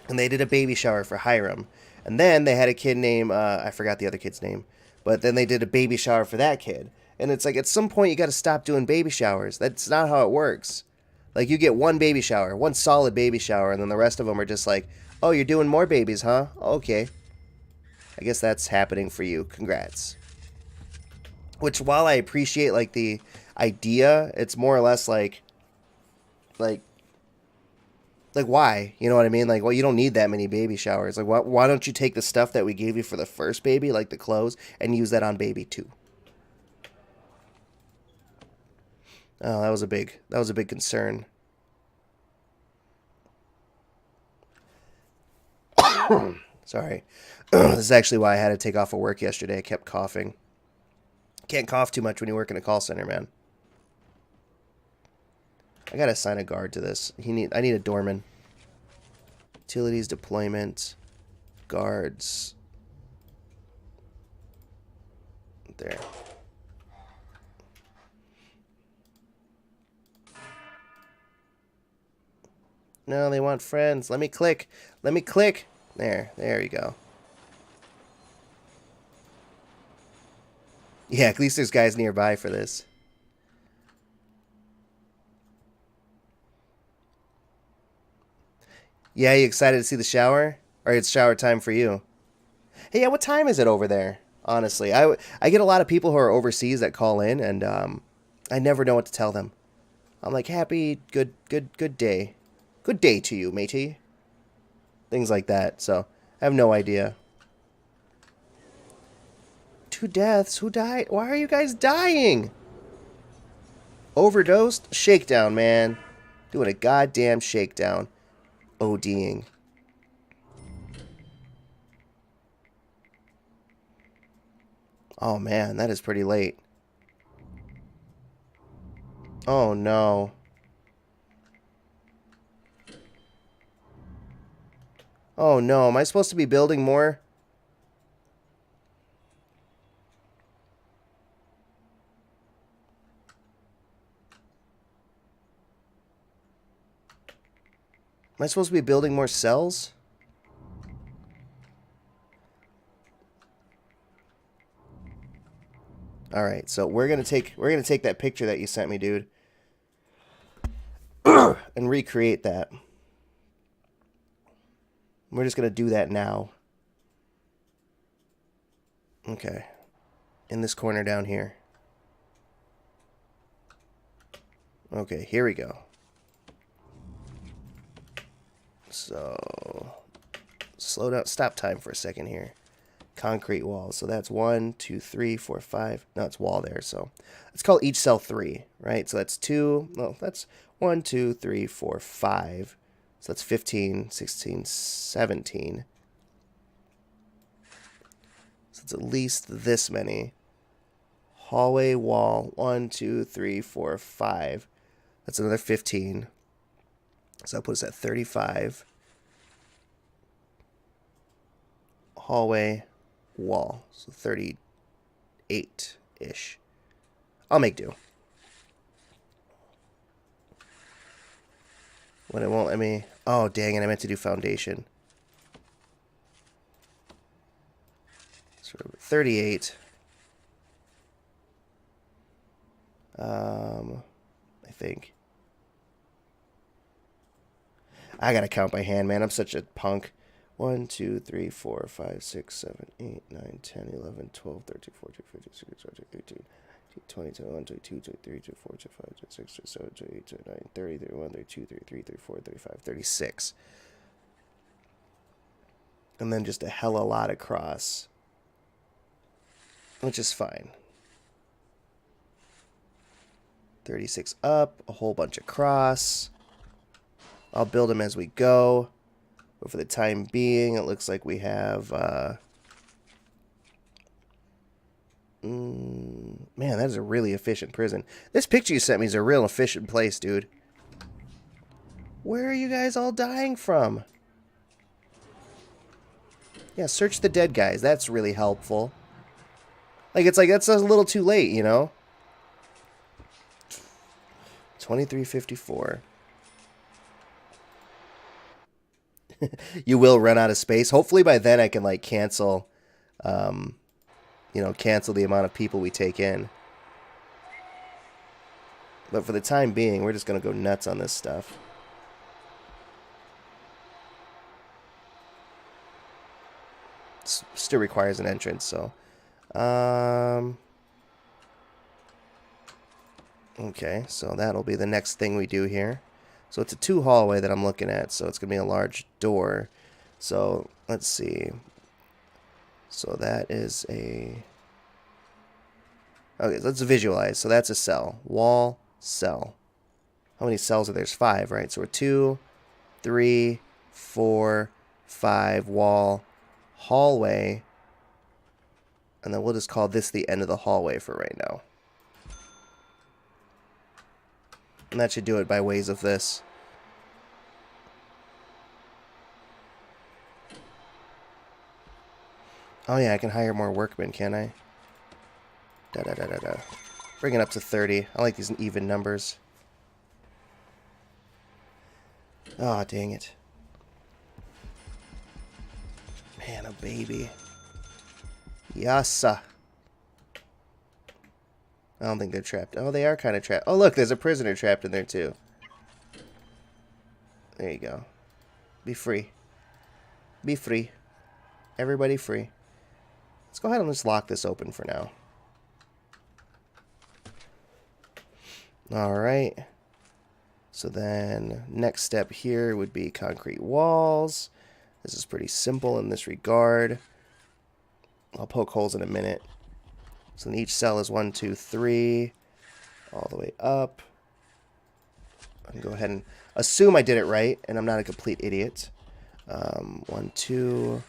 and they did a baby shower for Hiram, and then they had a kid named I forgot the other kid's name, but then they did a baby shower for that kid, and it's like at some point you got to stop doing baby showers. That's not how it works. Like, you get one baby shower, one solid baby shower, and then the rest of them are just like, oh, you're doing more babies, huh? Okay. I guess that's happening for you. Congrats. Which, while I appreciate, like, the idea, it's more or less like why? You know what I mean? Like, well, you don't need that many baby showers. Like, why don't you take the stuff that we gave you for the first baby, like the clothes, and use that on baby 2? Oh, that was a big concern. Sorry. This is actually why I had to take off of work yesterday. I kept coughing. Can't cough too much when you work in a call center, man. I gotta assign a guard to this. I need a doorman. Utilities, deployment, guards. There. No, they want friends. Let me click. Let me click. There you go. Yeah, at least there's guys nearby for this. Yeah, you excited to see the shower? Or it's shower time for you? Hey, yeah, what time is it over there? Honestly, I get a lot of people who are overseas that call in, and I never know what to tell them. I'm like, happy, good day. Good day to you, matey. Things like that, so I have no idea. 2 deaths? Who died? Why are you guys dying? Overdosed? Shakedown, man. Doing a goddamn shakedown. ODing. Oh, man, that is pretty late. Oh, no. Oh, no. Am I supposed to be building more? Am I supposed to be building more cells? All right, so we're gonna take that picture that you sent me, dude, and recreate that. We're just gonna do that now. Okay, in this corner down here. Okay, here we go. So, slow down, stop time for a second here. Concrete walls. So that's 1, 2, 3, 4, 5. No, it's wall there. So let's call each cell 3, right? So that's 2. No, that's 1, 2, 3, 4, 5. So that's 15, 16, 17. So it's at least this many Hallway, wall. 1, 2, 3, 4, 5. That's another 15. So that puts us at 35. Hallway, wall. So 38-ish. I'll make do. When it won't let me... Oh, dang it. I meant to do foundation. So 38. I think. I gotta count by hand, man. I'm such a punk. 1, 2, 3, 4, 5, 6, 7, 8, 9, 10, 11, 12, 13, 14, 15, 16, 17, 18, 20, 21, 22, 23, 24, 25, 26, 27, 28, 29, 30, 31, 32, 33, 34, 35, 36. And then just a hella lot across. Which is fine. 36 up, a whole bunch across. I'll build them as we go. But for the time being, it looks like we have... man, that is a really efficient prison. This picture you sent me is a real efficient place, dude. Where are you guys all dying from? Yeah, search the dead guys. That's really helpful. Like, it's like, that's a little too late, you know? 2354. You will run out of space. Hopefully by then I can, like, cancel, cancel the amount of people we take in. But for the time being, we're just going to go nuts on this stuff. Still requires an entrance, so... Okay, so that'll be the next thing we do here. So it's a 2 hallway that I'm looking at, so it's going to be a large door. So, let's see. So that is a... Okay, let's visualize. So that's a cell. Wall, cell. How many cells are there? There's 5, right? So we're 2, 3, 4, 5, wall, hallway. And then we'll just call this the end of the hallway for right now. And that should do it by ways of this. Oh yeah, I can hire more workmen, can I? Da-da-da-da-da. Bring it up to 30. I like these even numbers. Oh, dang it. Man, a baby. Yassa. I don't think they're trapped. Oh, they are kind of trapped. Oh, look, there's a prisoner trapped in there, too. There you go. Be free. Be free. Everybody free. Let's go ahead and just lock this open for now. Alright. So then, next step here would be concrete walls. This is pretty simple in this regard. I'll poke holes in a minute. So then each cell is 1, 2, 3, all the way up. I can go ahead and assume I did it right, and I'm not a complete idiot. 1, 2.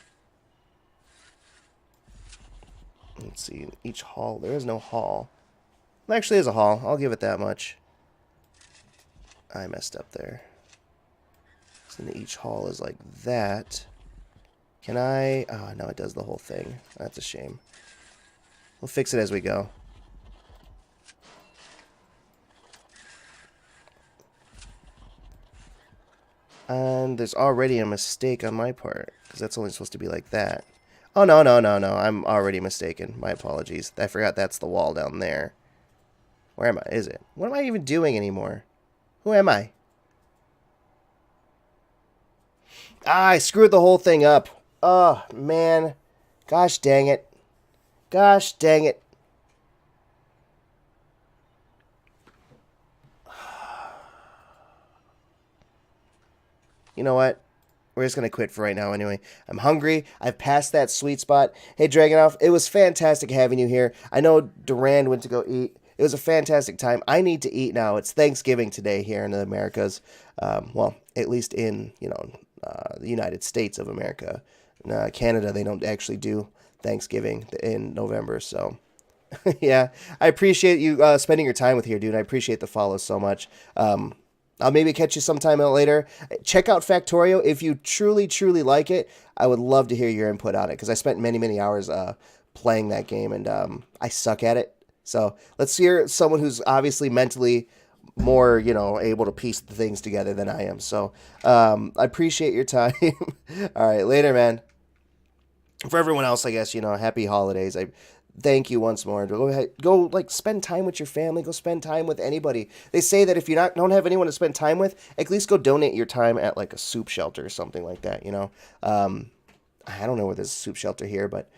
Let's see, each hall. There is no hall. There actually is a hall. I'll give it that much. I messed up there. So then each hall is like that. Can I? Oh, no, it does the whole thing. That's a shame. We'll fix it as we go. And there's already a mistake on my part, because that's only supposed to be like that. Oh, no, no, no, no. I'm already mistaken. My apologies. I forgot that's the wall down there. Where am I? Is it? What am I even doing anymore? Who am I? Ah, I screwed the whole thing up. Oh, man. Gosh dang it. Gosh dang it. You know what? We're just going to quit for right now anyway. I'm hungry. I've passed that sweet spot. Hey, Dragonoff, it was fantastic having you here. I know Durand went to go eat. It was a fantastic time. I need to eat now. It's Thanksgiving today here in the Americas. Well, at least in, the United States of America. Canada, they don't actually do Thanksgiving in November, so Yeah, I appreciate you spending your time with here, dude. I appreciate the follow so much. I'll maybe catch you sometime later. Check out Factorio if you truly, truly like it. I would love to hear your input on it because I spent many, many hours playing that game and I suck at it. So let's hear someone who's obviously mentally more, able to piece the things together than I am. So I appreciate your time. All right, later, man. For everyone else, I guess, happy holidays. I thank you once more. Go ahead, go like spend time with your family. Go spend time with anybody. They say that if you don't have anyone to spend time with, at least go donate your time at like a soup shelter or something like that. I don't know where there's a soup shelter here, but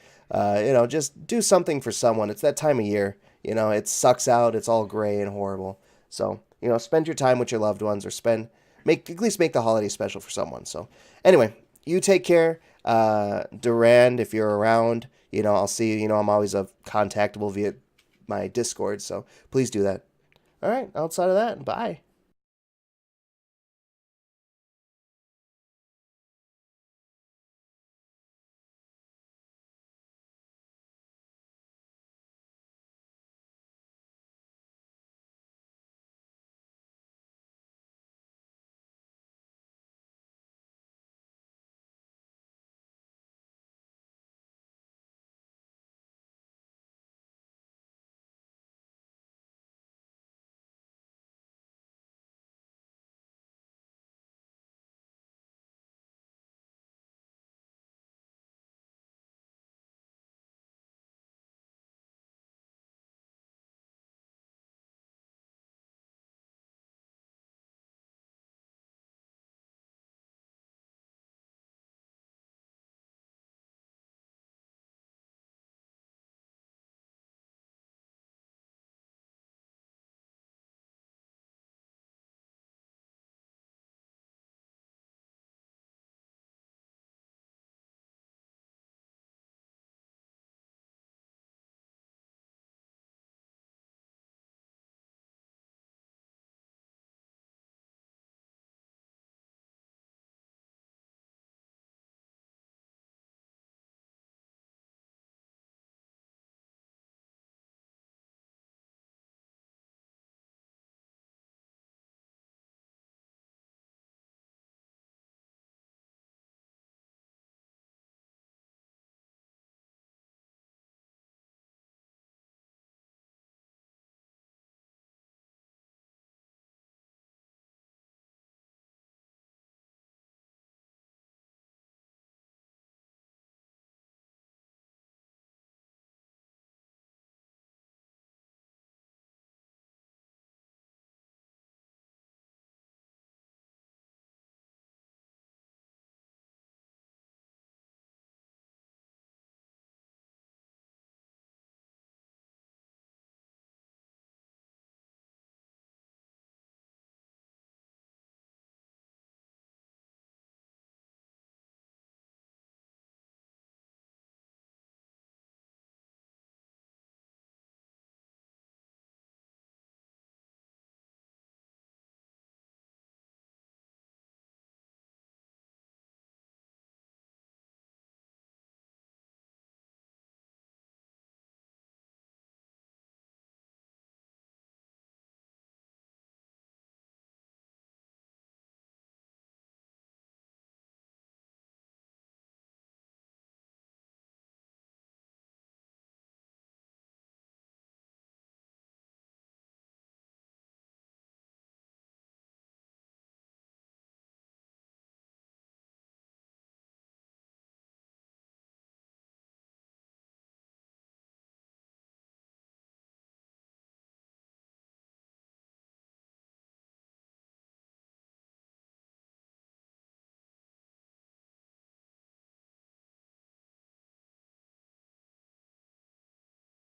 just do something for someone. It's that time of year. It sucks out. It's all gray and horrible. So spend your time with your loved ones, or at least make the holiday special for someone. So anyway, you take care. Durand, if you're around, I'll see you. I'm always contactable via my Discord, so please do that. All right, outside of that, bye.